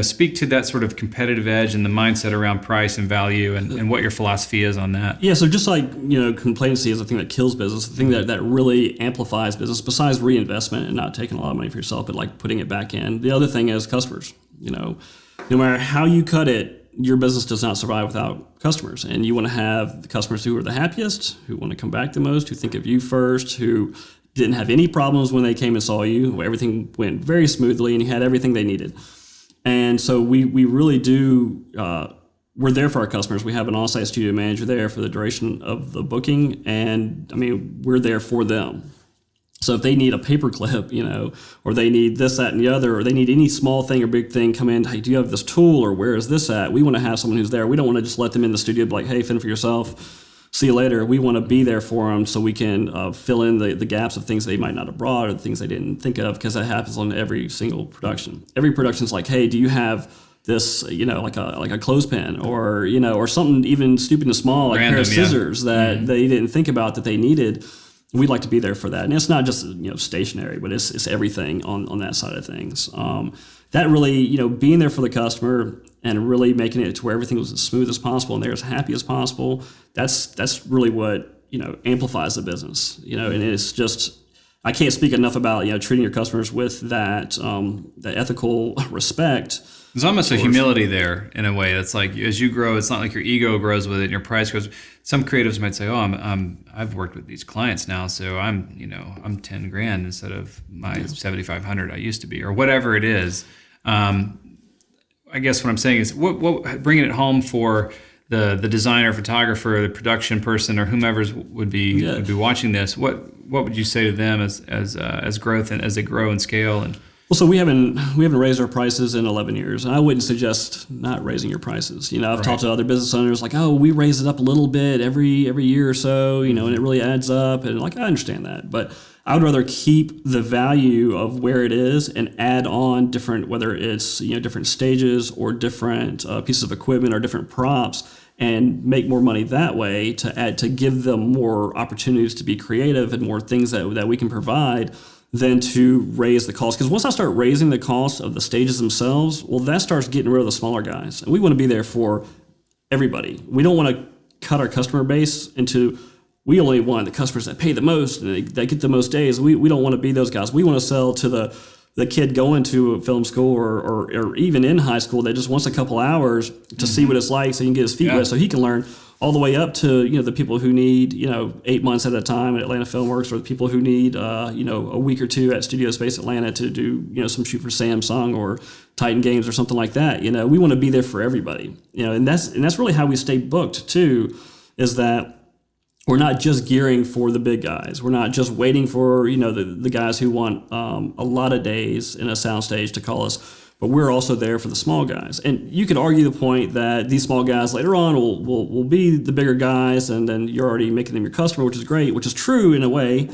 B: speak to that sort of competitive edge and the mindset around price and value, and what your philosophy is on that.
A: Yeah, so just like complacency is the thing that kills business, the thing that really amplifies business, besides reinvestment and not taking a lot of money for yourself, but like putting it back in. The other thing is customers. No matter how you cut it, your business does not survive without customers. And you want to have the customers who are the happiest, who want to come back the most, who think of you first, who didn't have any problems when they came and saw you, where everything went very smoothly and you had everything they needed. And so we really do, we're there for our customers. We have an on-site studio manager there for the duration of the booking. And I mean, we're there for them. So if they need a paperclip, or they need this, that, and the other, or they need any small thing or big thing, come in, hey, do you have this tool, or where is this at? We want to have someone who's there. We don't want to just let them in the studio, be like, hey, fend for yourself, see you later. We want to be there for them so we can fill in the gaps of things they might not have brought or the things they didn't think of, because that happens on every single production. Every production's like, hey, do you have this, like a clothespin, or something even stupid and small, like a pair of scissors that they didn't think about that they needed. We'd like to be there for that. And it's not just, stationary, but it's everything on that side of things. That really, being there for the customer and really making it to where everything was as smooth as possible and they're as happy as possible, that's really what, amplifies the business, and it's just, I can't speak enough about, treating your customers with that ethical respect.
B: There's almost a humility there in a way. It's like, as you grow, it's not like your ego grows with it and your price grows. Some creatives might say, oh, I've worked with these clients now, so I'm $10,000 instead of my $7,500 I used to be, or whatever it is. I guess what I'm saying is, what bringing it home for the designer, photographer, the production person, or whomever would be watching this. What would you say to them as growth and as they grow and scale? And
A: well, so we haven't raised our prices in 11 years, and I wouldn't suggest not raising your prices. I've talked to other business owners like, oh, we raise it up a little bit every year or so, and it really adds up, and like I understand that, but I would rather keep the value of where it is and add on different, whether it's different stages or different pieces of equipment or different props, and make more money that way to give them more opportunities to be creative and more things that we can provide, than to raise the cost. Because once I start raising the cost of the stages themselves, well, that starts getting rid of the smaller guys. And we want to be there for everybody. We don't want to cut our customer base into, we only want the customers that pay the most and they get the most days. We don't want to be those guys. We want to sell to the kid going to a film school or even in high school that just wants a couple hours to see what it's like so he can get his feet wet so he can learn, all the way up to the people who need 8 months at a time at Atlanta Filmworks, or the people who need a week or two at Studio Space Atlanta to do some shoot for Samsung or Titan Games or something like that. We want to be there for everybody. And that's really how we stay booked too, is that we're not just gearing for the big guys. We're not just waiting for the guys who want a lot of days in a soundstage to call us. But we're also there for the small guys. And you could argue the point that these small guys later on will be the bigger guys, and then you're already making them your customer, which is great, which is true in a way,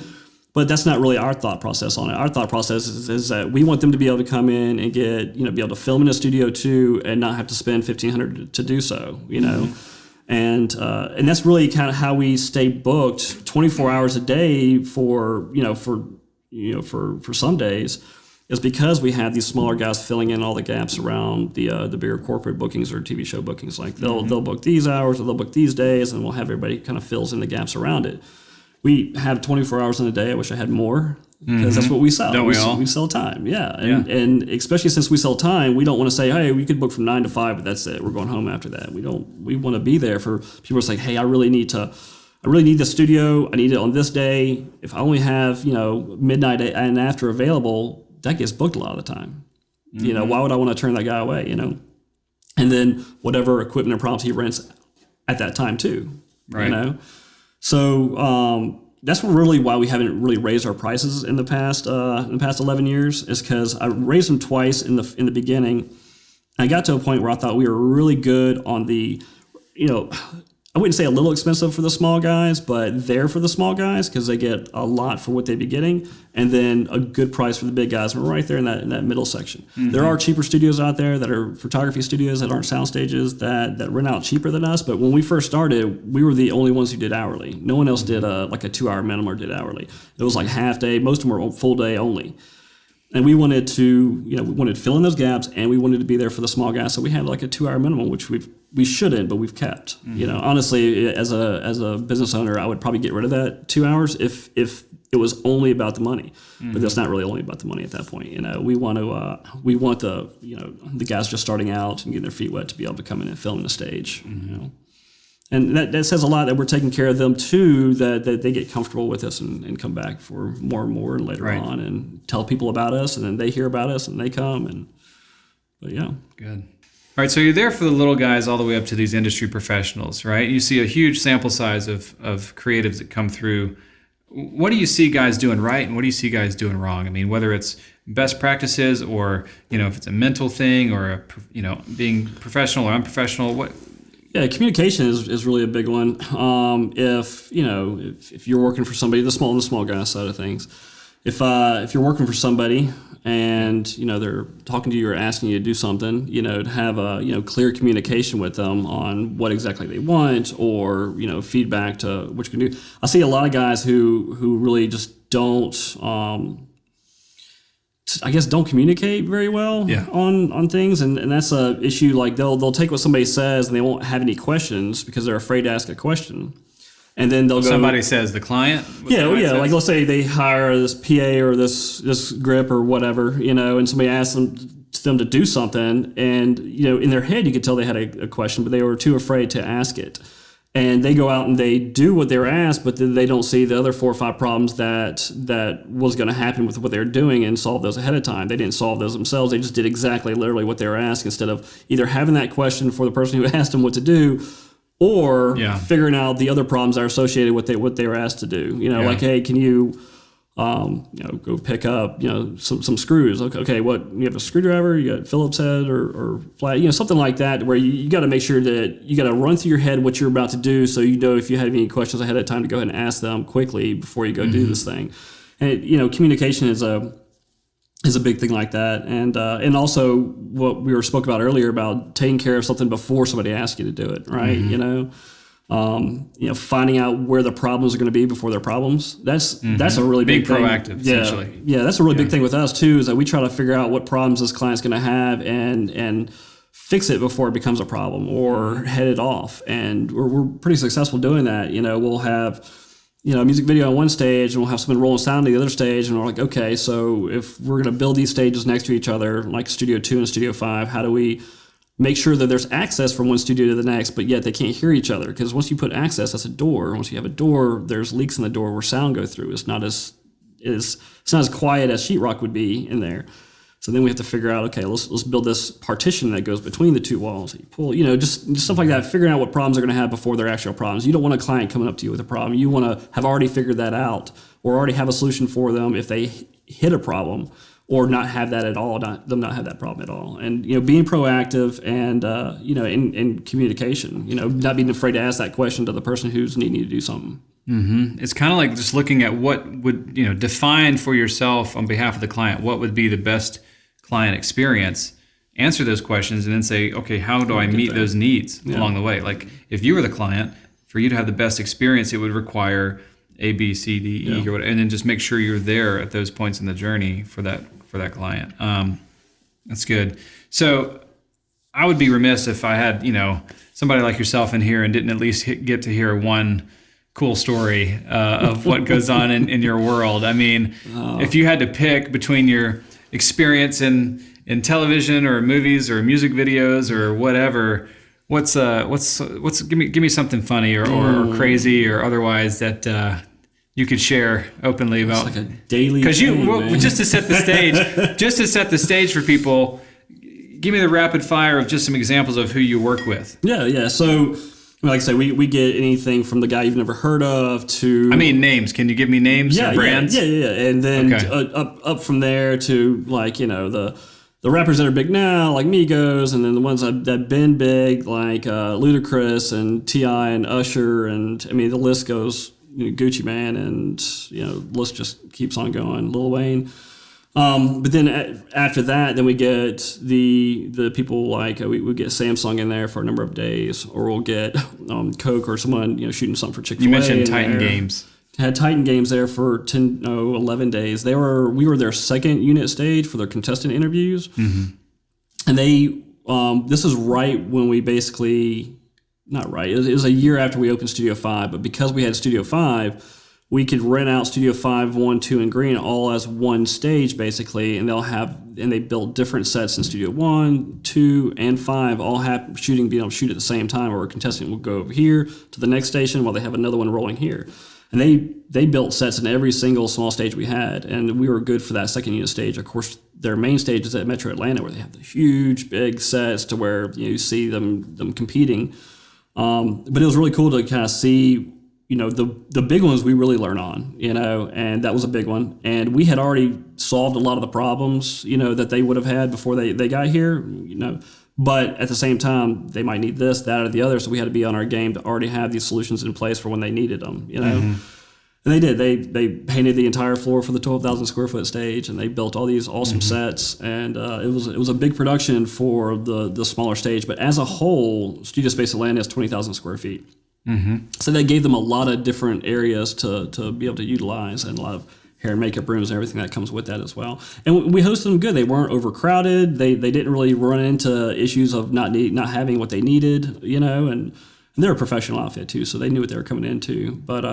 A: but that's not really our thought process on it. Our thought process is that we want them to be able to come in and get, be able to film in a studio too and not have to spend $1,500 to do so, And that's really kind of how we stay booked 24 hours a day for some days. is because we have these smaller guys filling in all the gaps around the bigger corporate bookings or TV show bookings. Like they'll book these hours or they'll book these days, and we'll have everybody kind of fills in the gaps around it. We have 24 hours in a day. I wish I had more, because that's what we sell.
B: Don't we all?
A: We sell time, and especially since we sell time, we don't want to say, hey, we could book from 9 to 5, but that's it. We're going home after that. We want to be there for people who say, hey, I really need the studio. I need it on this day. If I only have midnight and after available, that gets booked a lot of the time. Why would I want to turn that guy away? And then whatever equipment or props he rents at that time too.
B: Right.
A: So that's really why we haven't really raised our prices in the past 11 years, is because I raised them twice in the beginning. I got to a point where I thought we were really good on the, I wouldn't say a little expensive for the small guys, but there for the small guys, because they get a lot for what they'd be getting, and then a good price for the big guys. We're right there in that middle section. There are cheaper studios out there that are photography studios that aren't sound stages that rent out cheaper than us. But when we first started, we were the only ones who did hourly. No one else did like a 2-hour minimum or did hourly. It was like half day. Most of them were full day only. And we wanted to fill in those gaps, and we wanted to be there for the small guys. So we had like a 2-hour minimum, which we shouldn't, but we've kept. Honestly, as a business owner, I would probably get rid of that 2 hours if it was only about the money. But that's not really only about the money at that point. We want the guys just starting out and getting their feet wet to be able to come in and film the stage. And that says a lot that we're taking care of them too, that they get comfortable with us and come back for more and more later on, and tell people about us, and then they hear about us and they come. But yeah.
B: Good. All right, so you're there for the little guys all the way up to these industry professionals, right? You see a huge sample size of creatives that come through. What do you see guys doing right, and what do you see guys doing wrong? I mean, whether it's best practices, or if it's a mental thing, or being professional or unprofessional, what?
A: Yeah, communication is really a big one. If you're working for somebody, the small guy side of things, if you're working for somebody and they're talking to you or asking you to do something, to have a clear communication with them on what exactly they want, or feedback to what you can do. I see a lot of guys who really just don't. Don't communicate very well on things, and that's a issue. Like they'll take what somebody says and they won't have any questions because they're afraid to ask a question, and then they'll go.
B: Somebody says the client.
A: Like let's say they hire this PA or this grip or whatever, and somebody asks them to do something, and in their head you could tell they had a question, but they were too afraid to ask it. And they go out and they do what they were asked, but then they don't see the other 4 or 5 problems that was going to happen with what they were doing and solve those ahead of time. They didn't solve those themselves. They just did exactly literally what they were asked, instead of either having that question for the person who asked them what to do, or figuring out the other problems that are associated with what they were asked to do. Like, hey, can you go pick up, some screws. Okay, what, you have a screwdriver, you got Phillips head or flat, something like that, where you got to make sure that you got to run through your head what you're about to do, so if you have any questions ahead of time to go ahead and ask them quickly before you go do this thing. And communication is a big thing like that, and also what we spoke about earlier about taking care of something before somebody asks you to do it, right? Finding out where the problems are going to be before they're problems. That's a really big thing.
B: Being proactive, essentially.
A: Yeah, that's a really big thing with us too, is that we try to figure out what problems this client's going to have and fix it before it becomes a problem, or head it off. And we're pretty successful doing that. We'll have a music video on one stage, and we'll have someone rolling sound to the other stage, and we're like, okay, so if we're going to build these stages next to each other, like Studio 2 and Studio 5, how do we make sure that there's access from one studio to the next, but yet they can't hear each other? Because once you put access, that's a door. Once you have a door, there's leaks in the door where sound go through. It's not as quiet as sheetrock would be in there. So then we have to figure out, okay, let's build this partition that goes between the two walls. You pull, just stuff like that, figuring out what problems they're going to have before they're actual problems. You don't want a client coming up to you with a problem. You want to have already figured that out, or already have a solution for them if they hit a problem, or not have that at all, not have that problem at all. And, being proactive and, in communication, not being afraid to ask that question to the person who's needing you to do something.
B: Mm-hmm. It's kind of like just looking at what would, define for yourself on behalf of the client, what would be the best client experience, answer those questions, and then say, okay, how do I meet those needs along the way? Like, if you were the client, for you to have the best experience, it would require A, B, C, D, E, or whatever, and then just make sure you're there at those points in the journey for that for that client. That's good. So I would be remiss if I had, somebody like yourself in here and didn't at least get to hear one cool story of what goes on in your world. I mean, if you had to pick between your experience in television or movies or music videos or whatever, what's give me something funny or crazy or otherwise that you could share openly about.
A: It's like a daily
B: because
A: thing,
B: just to set the stage for people. Give me the rapid fire of just some examples of who you work with.
A: Yeah. So, like I say, we get anything from the guy you've never heard of to...
B: I mean, names. Can you give me names or brands?
A: Yeah. And then up from there to, like, the rappers that are big now, like Migos, and then the ones that have been big, like Ludacris and T.I. and Usher, and, I mean, the list goes, Gucci Mane, and, the list just keeps on going, Lil Wayne. But then after that, then we get the people like we get Samsung in there for a number of days, or we'll get Coke or someone shooting something for Chick-fil-A.
B: You mentioned Titan Games.
A: Had Titan Games there for 11 days. We were their second unit stage for their contestant interviews, and they this is right when we basically not right. It was a year after we opened Studio 5, but because we had Studio 5. We could rent out Studio 5, 1, 2, and Green all as one stage, basically, and they built different sets in Studio 1, 2, and 5, all being able to shoot at the same time, or a contestant will go over here to the next station while they have another one rolling here. And they built sets in every single small stage we had, and we were good for that second unit stage. Of course, their main stage is at Metro Atlanta, where they have the huge, big sets to where you see them competing. But it was really cool to kind of see... the big ones we really learn on, and that was a big one. And we had already solved a lot of the problems, that they would have had before they got here, But at the same time, they might need this, that, or the other. So we had to be on our game to already have these solutions in place for when they needed them, And they did. They painted the entire floor for the 12,000 square foot stage, and they built all these awesome sets. And it was a big production for the smaller stage. But as a whole, Studio Space Atlanta is 20,000 square feet. So that gave them a lot of different areas to be able to utilize, and a lot of hair and makeup rooms and everything that comes with that as well. And we hosted them good. They weren't overcrowded. They didn't really run into issues of not having what they needed, and they're a professional outfit too, so they knew what they were coming into. But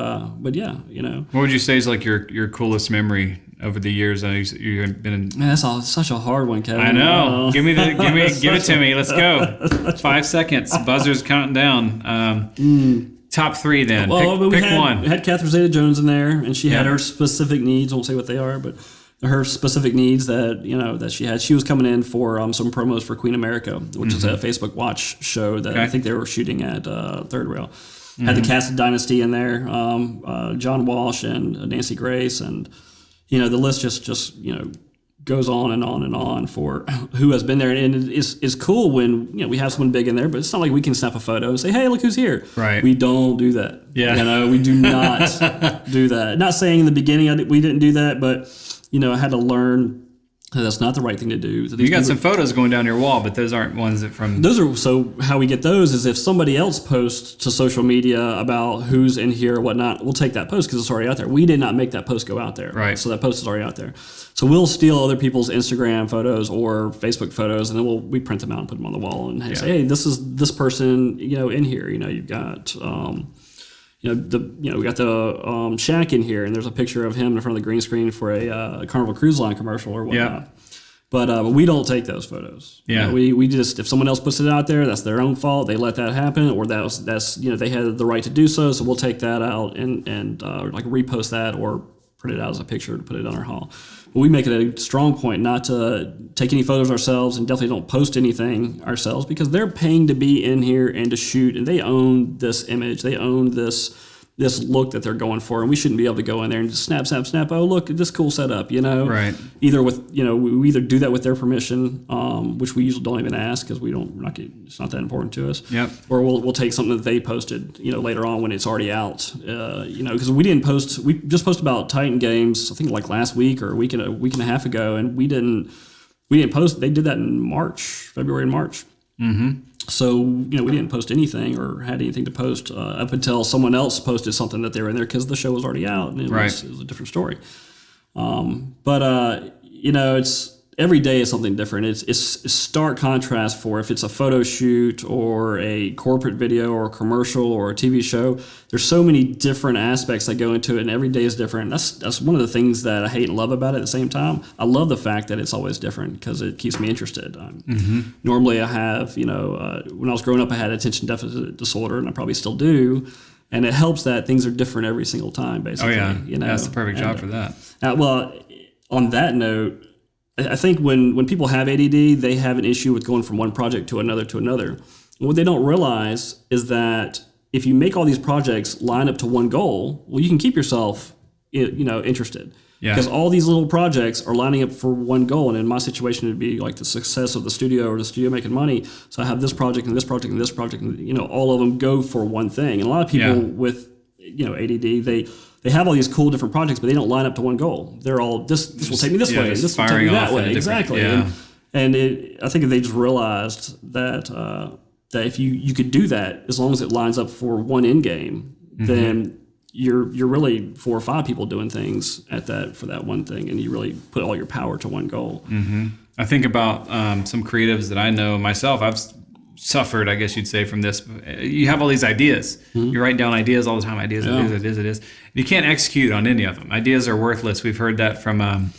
A: yeah,
B: What would you say is like your coolest memory over the years? I know you've been in...
A: Man, that's such a hard one, Kevin.
B: I know. Give it to me. Let's go. 5 seconds. Buzzer's counting down. Top three then. Well, pick one.
A: We had Catherine Zeta-Jones in there, and she had her specific needs. I won't say what they are, but her specific needs that she had. She was coming in for some promos for Queen America, which is a Facebook Watch show that I think they were shooting at Third Rail. Had the cast of Dynasty in there, John Walsh and Nancy Grace, and the list just goes on and on and on for who has been there. And it's cool when we have someone big in there, but it's not like we can snap a photo and say, hey, look who's here.
B: Right.
A: We don't do that.
B: Yeah.
A: We do not do that. Not saying in the beginning we didn't do that, but I had to learn that that's not the right thing to do.
B: You got some photos going down your wall, but those aren't ones that from...
A: Those are... So how we get those is if somebody else posts to social media about who's in here or whatnot, we'll take that post because it's already out there. We did not make that post go out there.
B: Right.
A: So that post is already out there. So we'll steal other people's Instagram photos or Facebook photos, and then we print them out and put them on the wall and say, hey, this is this person, in here. You've got... we got the Shaq in here, and there's a picture of him in front of the green screen for a Carnival Cruise Line commercial or whatnot.
B: Yeah.
A: But we don't take those photos.
B: Yeah.
A: We just, if someone else puts it out there, that's their own fault. They let that happen, or that's they had the right to do so. So we'll take that out and like repost that or print it out as a picture to put it on our wall. But we make it a strong point not to take any photos ourselves, and definitely don't post anything ourselves, because they're paying to be in here and to shoot, and they own this image. They own this look that they're going for, and we shouldn't be able to go in there and just snap. Oh, look at this cool setup,
B: Right.
A: Either with, we either do that with their permission, which we usually don't even ask because it's not that important to us.
B: Yep.
A: Or we'll take something that they posted, later on when it's already out, because we just posted about Titan Games, I think like last week or a week and a half ago, and we didn't post. They did that in February and March. Mm-hmm. So, we didn't post anything or had anything to post up until someone else posted something that they were in there, because the show was already out, and it was a different story. But it's every day is something different. It's stark contrast for if it's a photo shoot or a corporate video or a commercial or a TV show. There's so many different aspects that go into it, and every day is different. That's one of the things that I hate and love about it at the same time. I love the fact that it's always different because it keeps me interested. Normally I have, when I was growing up, I had attention deficit disorder, and I probably still do. And it helps that things are different every single time, basically.
B: Oh, yeah. That's the perfect job for that.
A: Well, on that note, I think when people have ADD, they have an issue with going from one project to another to another. And what they don't realize is that if you make all these projects line up to one goal, well, you can keep yourself, interested.
B: Yeah.
A: Because all these little projects are lining up for one goal. And in my situation, it'd be like the success of the studio or the studio making money. So I have this project and this project and this project, and all of them go for one thing. And a lot of people with ADD, they have all these cool different projects, but they don't line up to one goal. They're all this will take me this way, this will take me that way. Exactly.
B: Yeah.
A: And I think if they just realized that that if you could do that as long as it lines up for one end game, then you're really 4 or 5 people doing things for that one thing, and you really put all your power to one goal.
B: I think about some creatives that I know myself. I've suffered, I guess you'd say, from this. You have all these ideas. You write down ideas all the time. Ideas. You can't execute on any of them. Ideas are worthless. We've heard that from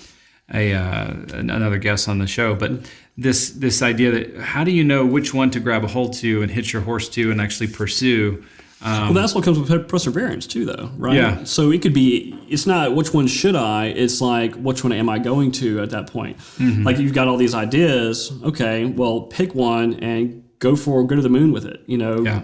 B: another guest on the show. But this idea that how do you know which one to grab a hold to and hitch your horse to and actually pursue?
A: Well, that's what comes with perseverance too, though, right?
B: Yeah.
A: So it could be, it's not which one should I, it's like which one am I going to at that point? Like you've got all these ideas, okay, well, pick one and go to the moon with it.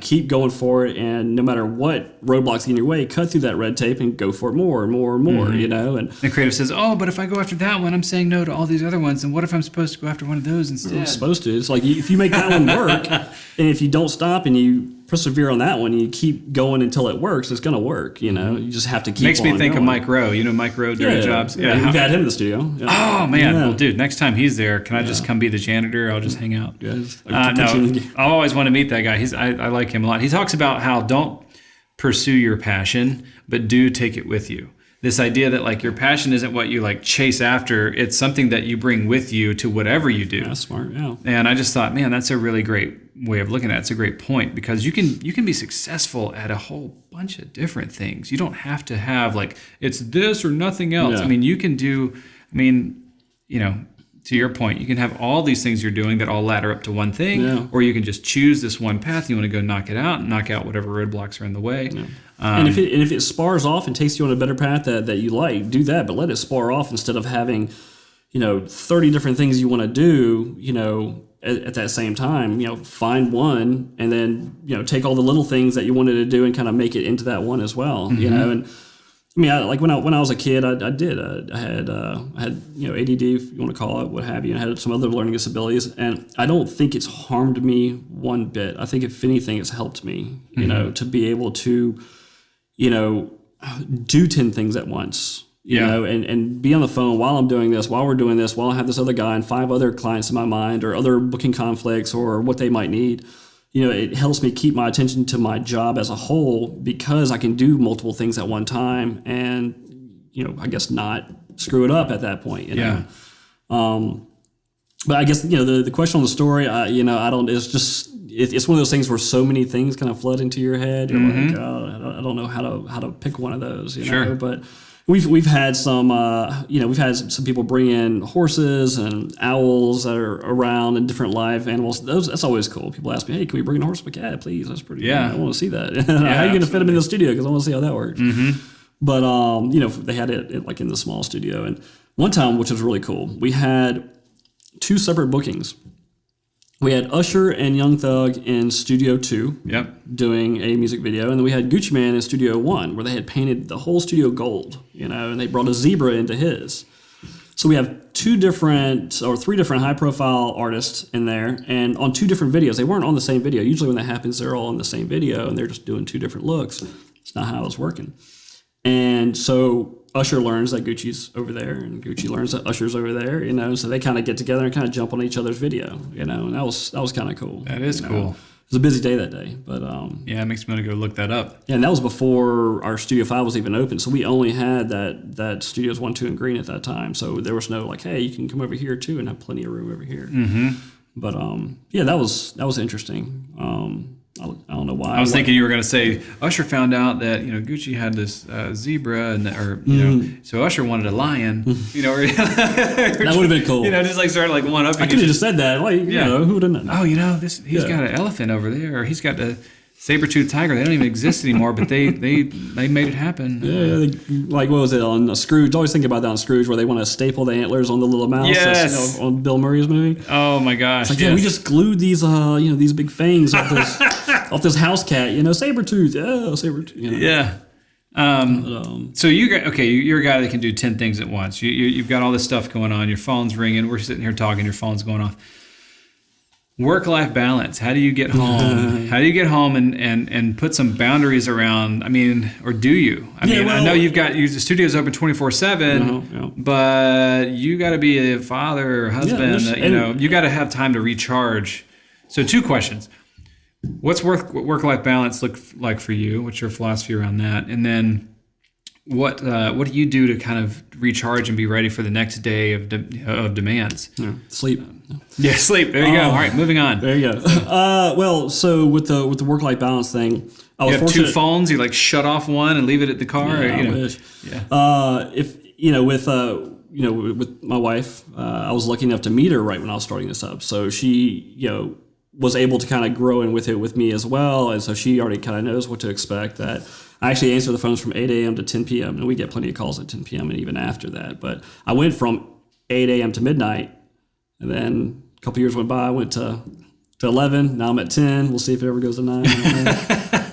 A: Keep going for it, and no matter what roadblocks get in your way, cut through that red tape and go for it more and more and more. And
B: the creative says, "Oh, but if I go after that one, I'm saying no to all these other ones. And what if I'm supposed to go after one of those instead?"
A: You're supposed to. It's like if you make that one work, and if you don't stop and you persevere on that one, and you keep going until it works, it's going to work. You just have to keep.
B: Makes me think
A: going.
B: of Mike Rowe. Mike Rowe, Dirty Jobs.
A: Yeah, we've had him in the studio.
B: Yeah. Oh man, well, dude, next time he's there, can I just come be the janitor? I'll just hang out.
A: No,
B: I always want to meet that guy. I like him a lot. He talks about how don't pursue your passion, but do take it with you. This idea that like your passion isn't what you like chase after, it's something that you bring with you to whatever you do.
A: That's smart, yeah.
B: And I just thought, man, that's a really great way of looking at it. It's a great point because you can be successful at a whole bunch of different things. You don't have to have like it's this or nothing else.
A: Yeah.
B: I mean, you can do, to your point, you can have all these things you're doing that all ladder up to one thing, or you can just choose this one path. You want to go knock it out and knock out whatever roadblocks are in the way. Yeah.
A: And if it spars off and takes you on a better path that you like, do that, but let it spar off instead of having, 30 different things you want to do, at that same time. Find one and then, take all the little things that you wanted to do and kind of make it into that one as well, and when I was a kid, I had ADD, if you want to call it, what have you, and I had some other learning disabilities, and I don't think it's harmed me one bit. I think if anything, it's helped me, to be able to, do 10 things at once, and be on the phone while I'm doing this, while we're doing this, while I have this other guy and 5 other clients in my mind or other booking conflicts or what they might need. It helps me keep my attention to my job as a whole because I can do multiple things at one time and, I guess not screw it up at that point, But I guess, the question on the story, it's one of those things where so many things kind of flood into your head. You're like, oh, I don't know how to pick one of those,
B: Sure.
A: But we've had some, we've had some people bring in horses and owls that are around and different live animals. That's always cool. People ask me, hey, can we bring in a horse? I'm like, yeah, please. That's pretty cool. I want to see that. How are you going to fit them in the studio? Because I want to see how that works. But, they had it like in the small studio. And one time, which was really cool, we had 2 separate bookings. We had Usher and Young Thug in Studio 2 doing a music video, and then we had Gucci Mane in Studio 1 where they had painted the whole studio gold, and they brought a zebra into his. So we have 3 different high-profile artists in there, and on 2 different videos. They weren't on the same video. Usually when that happens, they're all on the same video, and they're just doing 2 different looks. It's not how it was working. And so Usher learns that Gucci's over there, and Gucci learns that Usher's over there, so they kind of get together and kind of jump on each other's video, and that was kind of cool.
B: That is cool.
A: was a busy day that day, but
B: yeah, it makes me want to go look that up.
A: yeah, and that was before our Studio 5 was even open, so we only had that Studios 1, 2, and Green at that time. So there was no like, hey, you can come over here too and have plenty of room over here. Mm-hmm. But yeah, that was interesting. I don't know why.
B: I was thinking you were going to say Usher found out that Gucci had this zebra, and so Usher wanted a lion.
A: That would have been cool.
B: Just like started like one up.
A: I could have just said that. Like, who would have known?
B: Oh, he's got an elephant over there, or he's got a saber-toothed tiger. They don't even exist anymore, but they made it happen.
A: Yeah, like what was it on Scrooge? I always think about that on Scrooge, where they want to staple the antlers on the little mouse.
B: Yes.
A: On Bill Murray's movie.
B: Oh my gosh!
A: It's like, we just glued these these big fangs off this house cat. Saber-tooth. Yeah, saber-tooth.
B: Yeah. So you're a guy that can do 10 things at once. You've got all this stuff going on. Your phone's ringing. We're sitting here talking. Your phone's going off. Work-life balance. How do you get home? How do you get home and put some boundaries around? I mean, or do you? I know the studio's open 24/7, but you got to be a father or husband. You got to have time to recharge. So 2 questions. What's work-life balance look like for you? What's your philosophy around that? And then what do you do to kind of recharge and be ready for the next day of demands?
A: Sleep.
B: Yeah, sleep. There you go. All right, moving on.
A: There you go. Well, so with the work-life balance thing, I was
B: you have
A: fortunate.
B: 2 phones. You like shut off one and leave it at the car.
A: Yeah, I wish.
B: Yeah.
A: If with my wife, I was lucky enough to meet her right when I was starting this up. So she, was able to kind of grow in with it with me as well, and so she already kind of knows what to expect. That I actually answer the phones from 8 a.m. to 10 p.m. and we get plenty of calls at 10 p.m. and even after that. But I went from 8 a.m. to midnight, and then a couple years went by. I went to 11. Now I'm at 10. We'll see if it ever goes to 9.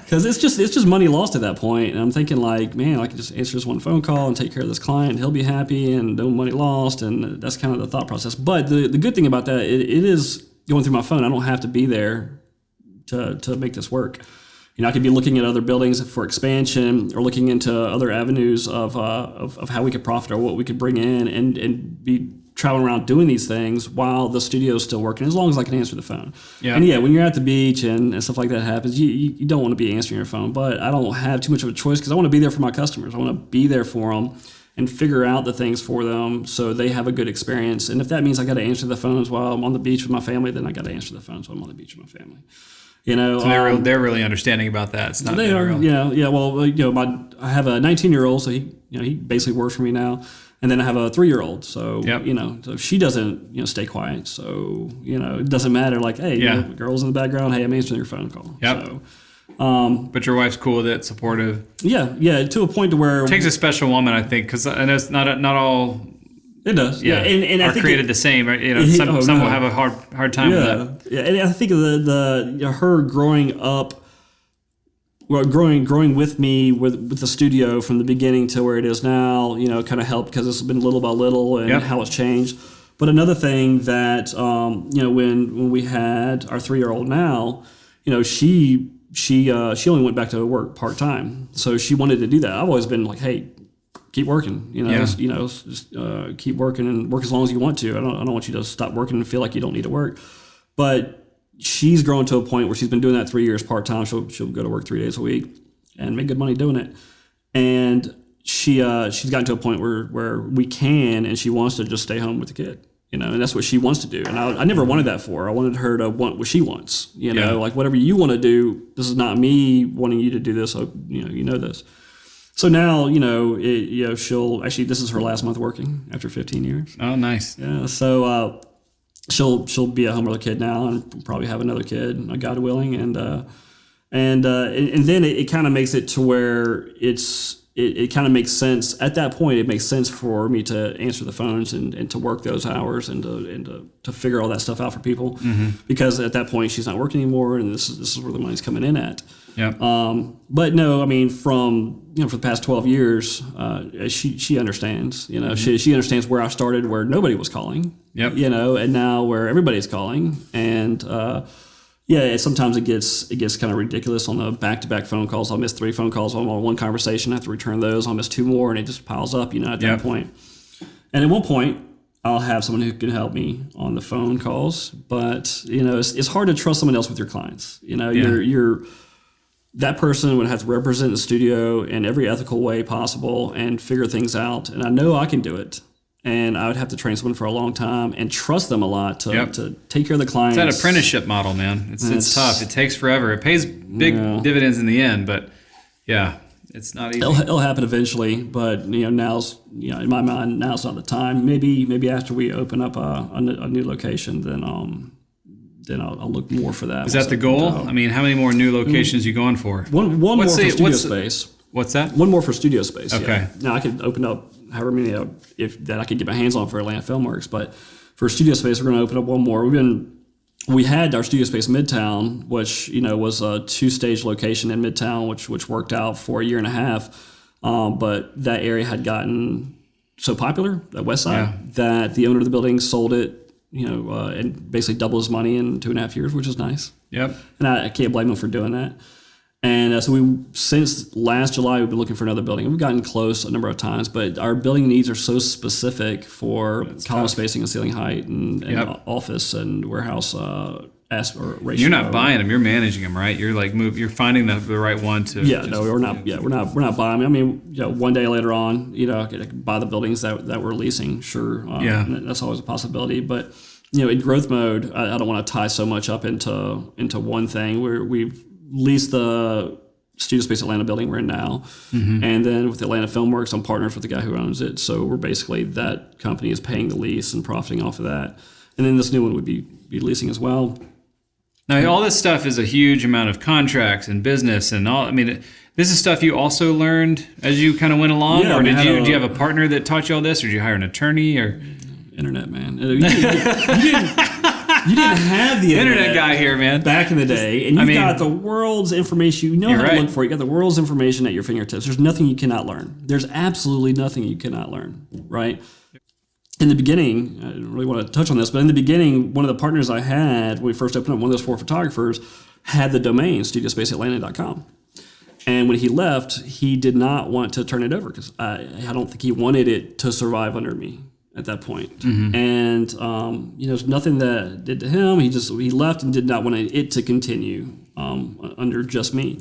A: Because it's just money lost at that point. And I'm thinking like, man, I can just answer this one phone call and take care of this client. And he'll be happy and no money lost. And that's kind of the thought process. But the good thing about that, it is going through my phone. I don't have to be there to make this work. I could be looking at other buildings for expansion or looking into other avenues of how we could profit or what we could bring in and be traveling around doing these things while the studio is still working, as long as I can answer the phone. Yeah. And when you're at the beach and stuff like that happens, you don't want to be answering your phone. But I don't have too much of a choice because I want to be there for my customers. I want to be there for them and figure out the things for them so they have a good experience. And if that means I got to answer the phones while I'm on the beach with my family, then I got to answer the phones while I'm on the beach with my family.
B: So they're really understanding about that. It's not
A: they are. Yeah. Well, I have a 19-year-old, so he basically works for me now, and then I have a 3-year-old. So so she doesn't stay quiet. So it doesn't matter. Like, hey, girls in the background. Hey, I'm answering your phone call.
B: Yep.
A: So,
B: but your wife's cool with it, supportive.
A: Yeah, to a point to where
B: it takes a special woman, I think, because I know it's not all.
A: It does. Yeah, and I think
B: created the same. Right? Some will have a hard time with that.
A: Yeah, and I think the her growing up, growing with me with the studio from the beginning to where it is now, kind of helped because it's been little by little and how it's changed. But another thing that when we had our 3-year-old now, she only went back to work part-time, so she wanted to do that. I've always been like, hey, keep working, just keep working and work as long as you want to. I don't want you to stop working and feel like you don't need to work. But she's grown to a point where she's been doing that 3 years part-time. She'll go to work 3 days a week and make good money doing it. And she's gotten to a point where we can, and she wants to just stay home with the kid. And that's what she wants to do. And I never wanted that for her. I wanted her to want what she wants. Like whatever you want to do, this is not me wanting you to do this. So, this. So now, she'll actually, this is her last month working after 15 years.
B: Oh, nice.
A: Yeah. So she'll be at home with her kid now and probably have another kid, God willing. And then it kind of makes it to where it kind of makes sense. At that point, it makes sense for me to answer the phones and to work those hours and to figure all that stuff out for people. Mm-hmm. Because at that point, she's not working anymore, and this is where the money's coming in at.
B: Yeah.
A: But no, I mean, for the past 12 years, she understands. Mm-hmm. She understands where I started, where nobody was calling.
B: Yep.
A: And now where everybody's calling, and sometimes it gets kind of ridiculous on the back-to-back phone calls. I'll miss 3 phone calls while I'm on one conversation. I have to return those. I'll miss 2 more, and it just piles up. At that point. And at one point, I'll have someone who can help me on the phone calls. But, it's hard to trust someone else with your clients. You're that person would have to represent the studio in every ethical way possible and figure things out. And I know I can do it. And I would have to train someone for a long time and trust them a lot to take care of the clients.
B: It's that apprenticeship model, man. It's tough. It takes forever. It pays big dividends in the end, but it's not easy.
A: It'll happen eventually, but now's in my mind now's not the time. Maybe after we open up a new location, then I'll look more for that.
B: Is that the goal? I mean, how many more new locations are you going for?
A: One more for studio space.
B: What's that?
A: One more for studio space.
B: Okay.
A: Yeah. Now I could open up however many that I could get my hands on for Atlanta Filmworks, but for studio space, we're going to open up one more. We had our studio space Midtown, which was a 2-stage location in Midtown, which worked out for a year and a half. But that area had gotten so popular, that West Side, that the owner of the building sold it, and basically doubled his money in 2.5 years, which is nice.
B: Yep.
A: And I can't blame him for doing that. And so since last July, we've been looking for another building. We've gotten close a number of times, but our building needs are so specific for column spacing and ceiling height and office and warehouse ratio.
B: You're not buying them; you're managing them, right? You're you're finding the right one to.
A: Yeah, no, we're not. Yeah, we're not buying. I mean, one day later on, I could buy the buildings that we're leasing. Sure, that's always a possibility. But in growth mode, I don't want to tie so much up into one thing. We've leased the Studio Space Atlanta building we're in now. Mm-hmm. And then with Atlanta Filmworks, I'm partners with the guy who owns it. So we're basically, that company is paying the lease and profiting off of that. And then this new one would be leasing as well.
B: Now, all this stuff is a huge amount of contracts and business and all. I mean, this is stuff you also learned as you kind of went along?
A: Yeah,
B: or do you have a partner that taught you all this? Or did you hire an attorney? Or
A: internet, man. You didn't have the
B: internet guy here, man.
A: Back in the day, and you've got the world's information. You know how to look for it. You got the world's information at your fingertips. There's nothing you cannot learn. There's absolutely nothing you cannot learn, right? In the beginning, I don't really want to touch on this, but in the beginning, one of the partners I had when we first opened up, one of those 4 photographers, had the domain studiospaceatlanta.com. And when he left, he did not want to turn it over because I don't think he wanted it to survive under me at that point. Mm-hmm. And there's nothing that did to him. He left and did not want it to continue under just me.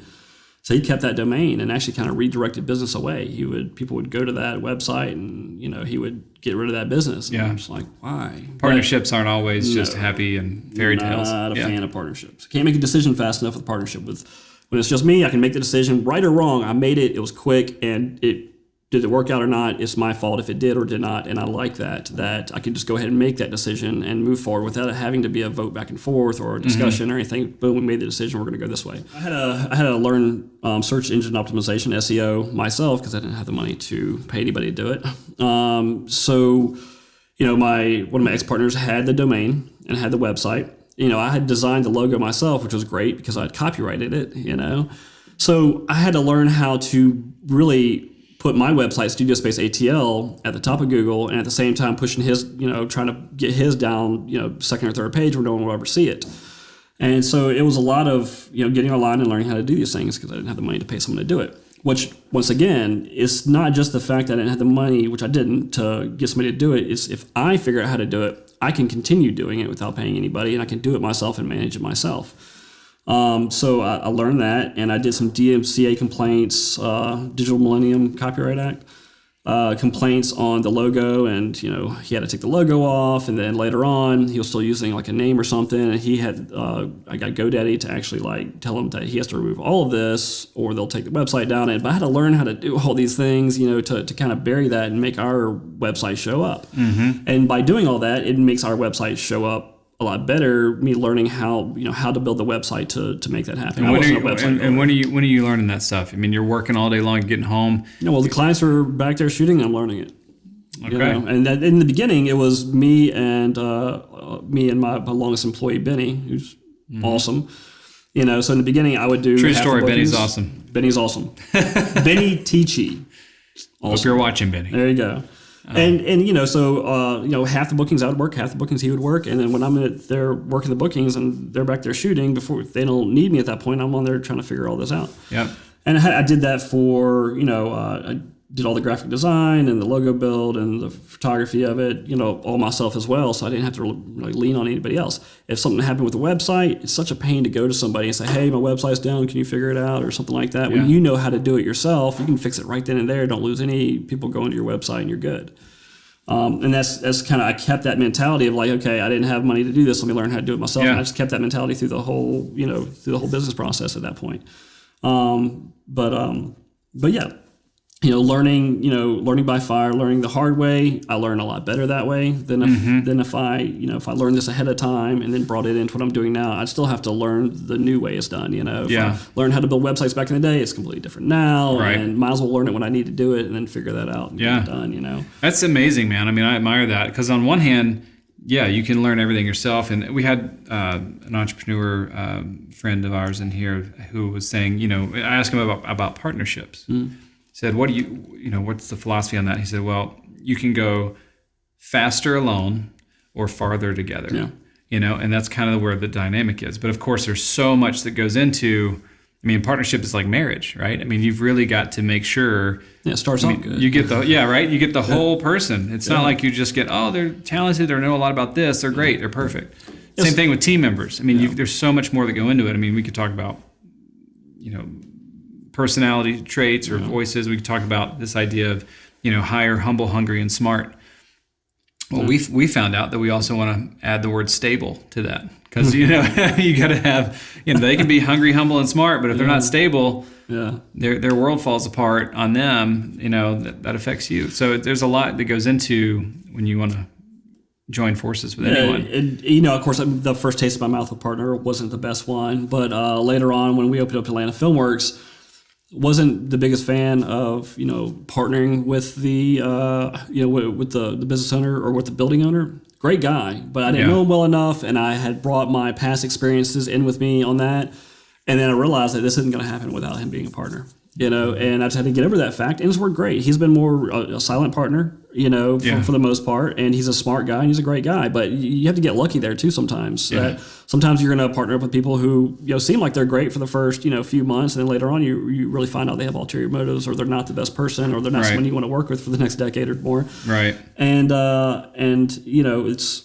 A: So he kept that domain and actually kind of redirected business away. People would go to that website and he would get rid of that business. And I'm just like, why?
B: Partnerships aren't always just happy and fairy tales.
A: Not a fan of partnerships. Can't make a decision fast enough with a partnership. When it's just me, I can make the decision, right or wrong. I made it. It was quick, and did it work out or not? It's my fault if it did or did not, and I like that I can just go ahead and make that decision and move forward without it having to be a vote back and forth or a discussion or anything. But we made the decision, we're going to go this way. I had to learn search engine optimization, SEO, myself because I didn't have the money to pay anybody to do it. So one of my ex-partners had the domain and had the website. I had designed the logo myself, which was great because I'd copyrighted it. So I had to learn how to really put my website, Studio Space ATL, at the top of Google, and at the same time pushing his, trying to get his down, second or third page where no one will ever see it. And so it was a lot of, getting online and learning how to do these things because I didn't have the money to pay someone to do it. Which, once again, it's not just the fact that I didn't have the money, which I didn't, to get somebody to do it. It's if I figure out how to do it, I can continue doing it without paying anybody, and I can do it myself and manage it myself. So I learned that, and I did some DMCA complaints, Digital Millennium Copyright Act complaints on the logo, and he had to take the logo off, and then later on he was still using like a name or something, and he had I got GoDaddy to actually tell him that he has to remove all of this, or they'll take the website down. But I had to learn how to do all these things, to kind of bury that and make our website show up. Mm-hmm. And by doing all that, it makes our website show up a lot better. Me learning how to build the website to make that happen.
B: And when are you learning that stuff? I mean, you're working all day long, getting home.
A: Well, the clients are back there shooting. I'm learning it.
B: Okay.
A: And that, in the beginning, it was me and my longest employee, Benny, who's awesome. So in the beginning, I would do
B: true story. Benny's awesome.
A: Benny Tichy. Awesome.
B: Hope you're watching, Benny.
A: There you go. And half the bookings I would work, half the bookings he would work, and then when I'm there working the bookings and they're back there shooting, before they don't need me at that point, I'm on there trying to figure all this out.
B: Yep.
A: And I did that for did all the graphic design and the logo build and the photography of it, all myself as well. So I didn't have to really lean on anybody else. If something happened with the website, it's such a pain to go to somebody and say, hey, my website's down, can you figure it out, or something like that. When you know how to do it yourself, you can fix it right then and there. Don't lose any people going to your website, and you're good. And that's kind of, I kept that mentality of like, okay, I didn't have money to do this, let me learn how to do it myself. And I just kept that mentality through the whole business process at that point. But yeah, learning by fire, learning the hard way. I learn a lot better that way than if I learned this ahead of time and then brought it into what I'm doing now. I'd still have to learn the new way it's done. If I learned how to build websites back in the day, it's completely different now. Right. And might as well learn it when I need to do it and then figure that out and get it done.
B: That's amazing, man. I mean, I admire that because on one hand, you can learn everything yourself. And we had an entrepreneur friend of ours in here who was saying, I asked him about partnerships. Said, what's the philosophy on that? He said, well, you can go faster alone or farther together, and that's kind of where the dynamic is. But of course, there's so much that goes into, partnership is like marriage, right? You've really got to make sure.
A: Yeah, it starts off good.
B: You get you get the whole person. It's not like you just get, they're talented or know a lot about this. They're great. They're perfect. Same thing with team members. There's so much more that go into it. We could talk about, personality traits or voices. We could talk about this idea of, hire, humble, hungry, and smart. Well, we found out that we also want to add the word stable to that because, you got to have, they can be hungry, humble, and smart, but if they're not stable, their world falls apart on them, that affects you. So there's a lot that goes into when you want to join forces with anyone.
A: And, of course, the first taste of my mouth with partner wasn't the best one, but later on when we opened up Atlanta Filmworks, wasn't the biggest fan of partnering with the with the business owner or with the building owner. Great guy, but I didn't know him well enough, and I had brought my past experiences in with me on that, and then I realized that this isn't going to happen without him being a partner. And I just had to get over that fact, and it's worked great. He's been more a silent partner, for the most part, and he's a smart guy and he's a great guy. But you have to get lucky there too sometimes. Sometimes you're going to partner up with people who seem like they're great for the first few months, and then later on you really find out they have ulterior motives, or they're not the best person, or they're not someone you want to work with for the next decade or more.
B: Right.
A: And it's.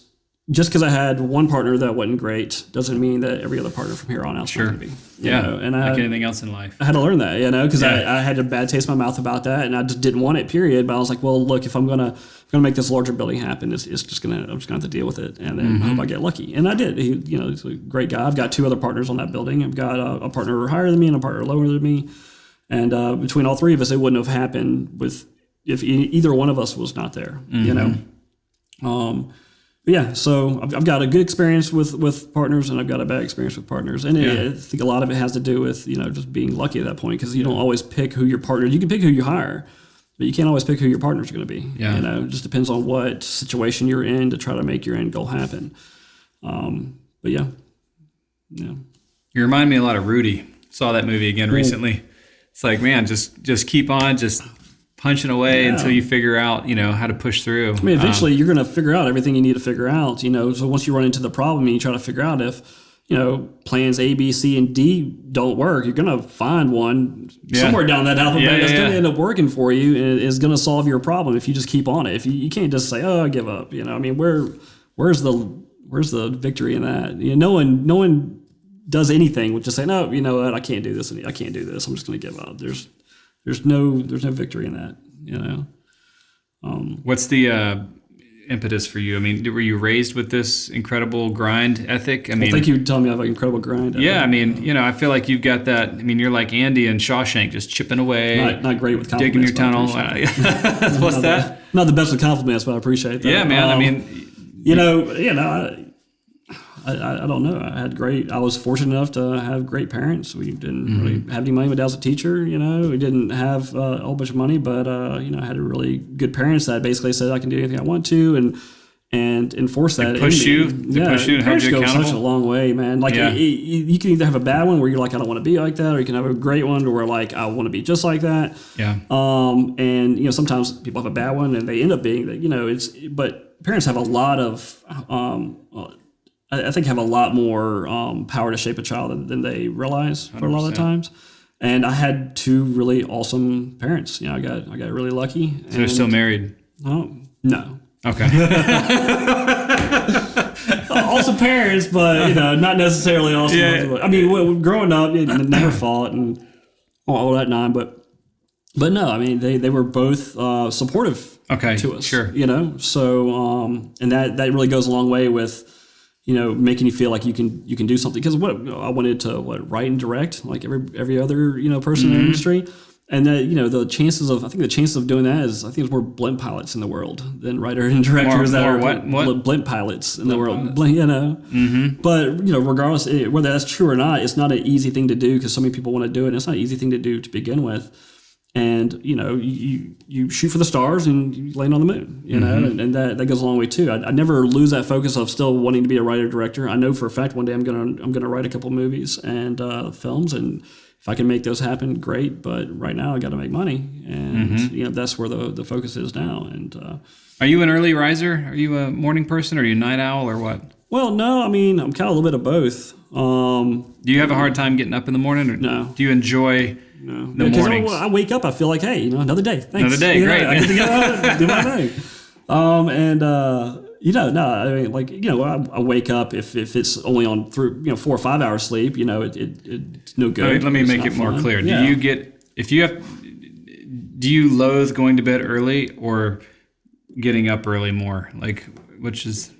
A: Just because I had one partner that wasn't great doesn't mean that every other partner from here on out is going to be.
B: And like anything else in life.
A: I had to learn that, because I had a bad taste in my mouth about that, and I just didn't want it, period. But I was like, well, look, if I'm gonna make this larger building happen, I'm just gonna have to deal with it, and then I hope I get lucky. And I did. He's a great guy. I've got two other partners on that building. I've got a partner higher than me and a partner lower than me, and between all three of us, it wouldn't have happened if either one of us was not there. So I've got a good experience with partners, and I've got a bad experience with partners. And I think a lot of it has to do with, just being lucky at that point, because you don't always pick who your partner. You can pick who you hire, but you can't always pick who your partner's going to be. It just depends on what situation you're in to try to make your end goal happen. You
B: remind me a lot of Rudy. Saw that movie again recently. It's like, man, just keep on, just punching away until you figure out, how to push through.
A: Eventually you're going to figure out everything you need to figure out, so once you run into the problem and you try to figure out if, plans A, B, C, and D don't work, you're going to find one somewhere down that alphabet that's going to end up working for you and is going to solve your problem if you just keep on it. If you can't just say, I give up, where's the victory in that? No one does anything with just saying, no, you know what, I can't do this. I can't do this. I'm just going to give up. There's no victory in that,
B: What's the impetus for you? Were you raised with this incredible grind ethic?
A: Thank you for telling me I have an incredible grind ethic.
B: I feel like you've got that. You're like Andy and Shawshank, just chipping away.
A: Not great with compliments.
B: Digging your tunnel. What's that?
A: Not the best with compliments, but I appreciate that.
B: Yeah, man.
A: I don't know. I was fortunate enough to have great parents. We didn't really have any money. My dad was a teacher, We didn't have a whole bunch of money, but, I had really good parents that basically said I can do anything I want to and enforce that.
B: Push you and hold you accountable.
A: Such a long way, man. You can either have a bad one where you're like, I don't want to be like that, or you can have a great one where like, I want to be just like that.
B: Yeah.
A: And, sometimes people have a bad one and they end up being that, but parents have a lot of, I think have a lot more power to shape a child than they realize for 100%. A lot of the times. And I had two really awesome parents. I got really lucky.
B: So they're still married?
A: Oh, no.
B: Okay.
A: Awesome parents, but not necessarily awesome.
B: Yeah.
A: I mean, growing up, never fought and all that but no, I mean, they were both supportive to us.
B: Sure.
A: So and that really goes a long way with making you feel like you can do something, because I wanted to write and direct like every other person in the industry. And that the chances of doing that is, I think there's more blimp pilots in the world than writer and directors that are blimp pilots in the world. But regardless whether that's true or not, it's not an easy thing to do, because so many people want to do it, and it's not an easy thing to do to begin with. And you shoot for the stars and you land on the moon, and that goes a long way too. I never lose that focus of still wanting to be a writer director. I know for a fact one day I'm gonna write a couple movies and films, and if I can make those happen, great. But right now I got to make money, and that's where the focus is now. And
B: are you an early riser? Are you a morning person? Or are you a night owl, or what?
A: Well, no. I mean, I'm kind of a little bit of both.
B: Do you have a hard time getting up in the morning, or
A: no?
B: Do you enjoy the mornings?
A: I wake up, I feel like, hey, another day. Thanks.
B: Another day, great.
A: I get to go out, do my thing. No, I mean, like, I wake up if it's only on through 4 or 5 hours sleep, it's no good.
B: Let me make it more clear. Do you do you loathe going to bed early or getting up early more? Like, which is,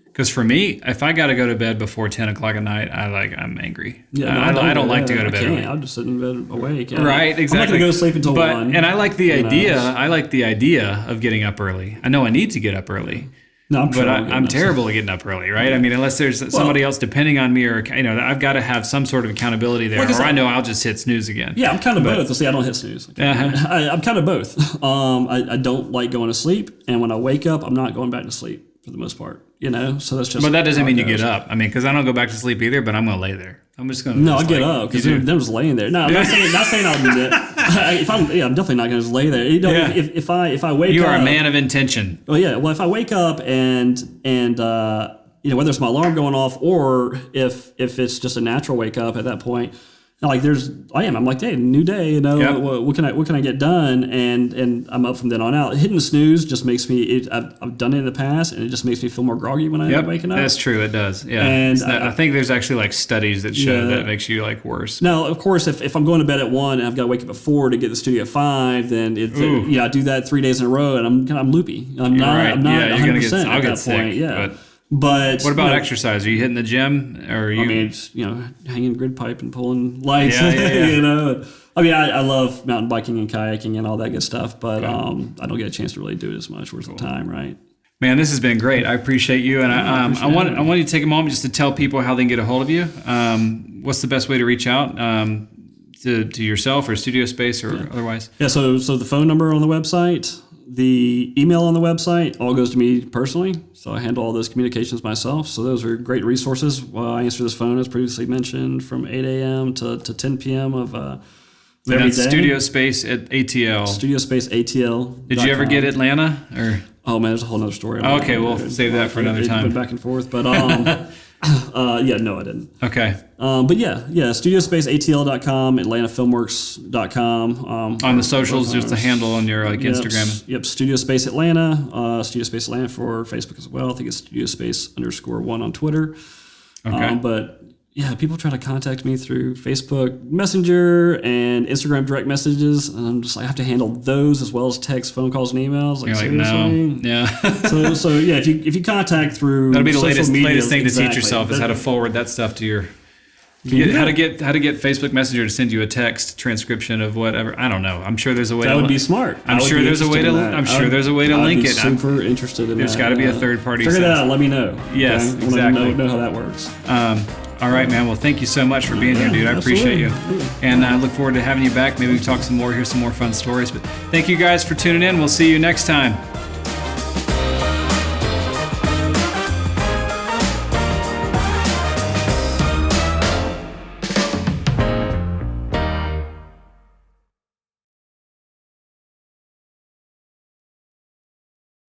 B: because for me, if I got to go to bed before 10 o'clock at night, I'm angry.
A: Yeah,
B: I don't like to go to bed early.
A: I'll just sit in bed awake.
B: Right, exactly.
A: I'm not going to go to sleep until 1.
B: And I like the idea. I like the idea of getting up early. I know I need to get up early.
A: No,
B: I'm terrible at getting up early, right? Yeah. I mean, unless there's somebody else depending on me, or I've got to have some sort of accountability there, or I know I'll just hit snooze again.
A: Yeah, I'm kind of both. See, I don't hit snooze. I'm kind of both. I don't like going to sleep, and when I wake up, I'm not going back to sleep for the most part. So that's just.
B: But that doesn't mean you get up. I mean, because I don't go back to sleep either. But I'm going to lay there. I'm just going to.
A: No, I get up because they're just laying there. No, I'm not saying I'll do that. I'm definitely not going to just lay there. If I wake up,
B: you are a man of intention.
A: Well, yeah. Well, if I wake up and whether it's my alarm going off or if it's just a natural wake up at that point. I'm like, hey, new day,
B: Yep.
A: what can I get done? And I'm up from then on out. Hitting snooze just makes me, I've done it in the past, and it just makes me feel more groggy when I'm waking up.
B: That's true, it does, yeah. And I think there's actually like studies that show that it makes you like worse.
A: Now, of course, if I'm going to bed at 1 and I've got to wake up at 4 to get to the studio at 5, then I do that 3 days in a row, and I'm loopy. I'm not 100% at that point. Yeah. But
B: what about exercise? Are you hitting the gym, or are you?
A: I mean, hanging grid pipe and pulling lights.
B: Yeah.
A: I mean, I love mountain biking and kayaking and all that good stuff, but I don't get a chance to really do it as much. Where's the time, right?
B: Man, this has been great. I appreciate you, and I want you to take a moment just to tell people how they can get a hold of you. What's the best way to reach out to yourself or Studio Space or otherwise? Yeah.
A: So the phone number on the website. The email on the website all goes to me personally, so I handle all those communications myself. So those are great resources. I answer this phone, as previously mentioned, from 8 a.m. to 10 p.m. of every day.
B: Studio Space at ATL.
A: Studio Space ATL.
B: Did you ever get Atlanta? Or?
A: Oh man, there's a whole other story.
B: Okay, we'll save that for another time.
A: Went back and forth, but no, I didn't.
B: Okay.
A: But studiospaceatl.com, atlantafilmworks.com.
B: On the socials, just the handle on your Instagram.
A: Yep, Studio Space Atlanta, Studio Space Atlanta for Facebook as well. I think it's Studio Space _1 on Twitter.
B: Okay.
A: But yeah, people try to contact me through Facebook Messenger and Instagram direct messages, and I'm just like, I have to handle those as well as text, phone calls, and emails.
B: You're like, no, yeah.
A: so yeah, if you contact through
B: that'll be the
A: latest
B: thing to teach yourself is how to forward that stuff to your. How to get Facebook Messenger to send you a text transcription of whatever. I don't know. I'm sure there's a way.
A: That would be smart.
B: I'm sure there's a way to link it.
A: Super interested in that.
B: There's got to be a third party.
A: Figure that out. Let me know.
B: Yes,
A: okay?
B: exactly.
A: Know how that works.
B: All right, man. Well, thank you so much for being here, dude. I appreciate you. And I look forward to having you back. Maybe we can talk some more, hear some more fun stories. But thank you guys for tuning in. We'll see you next time.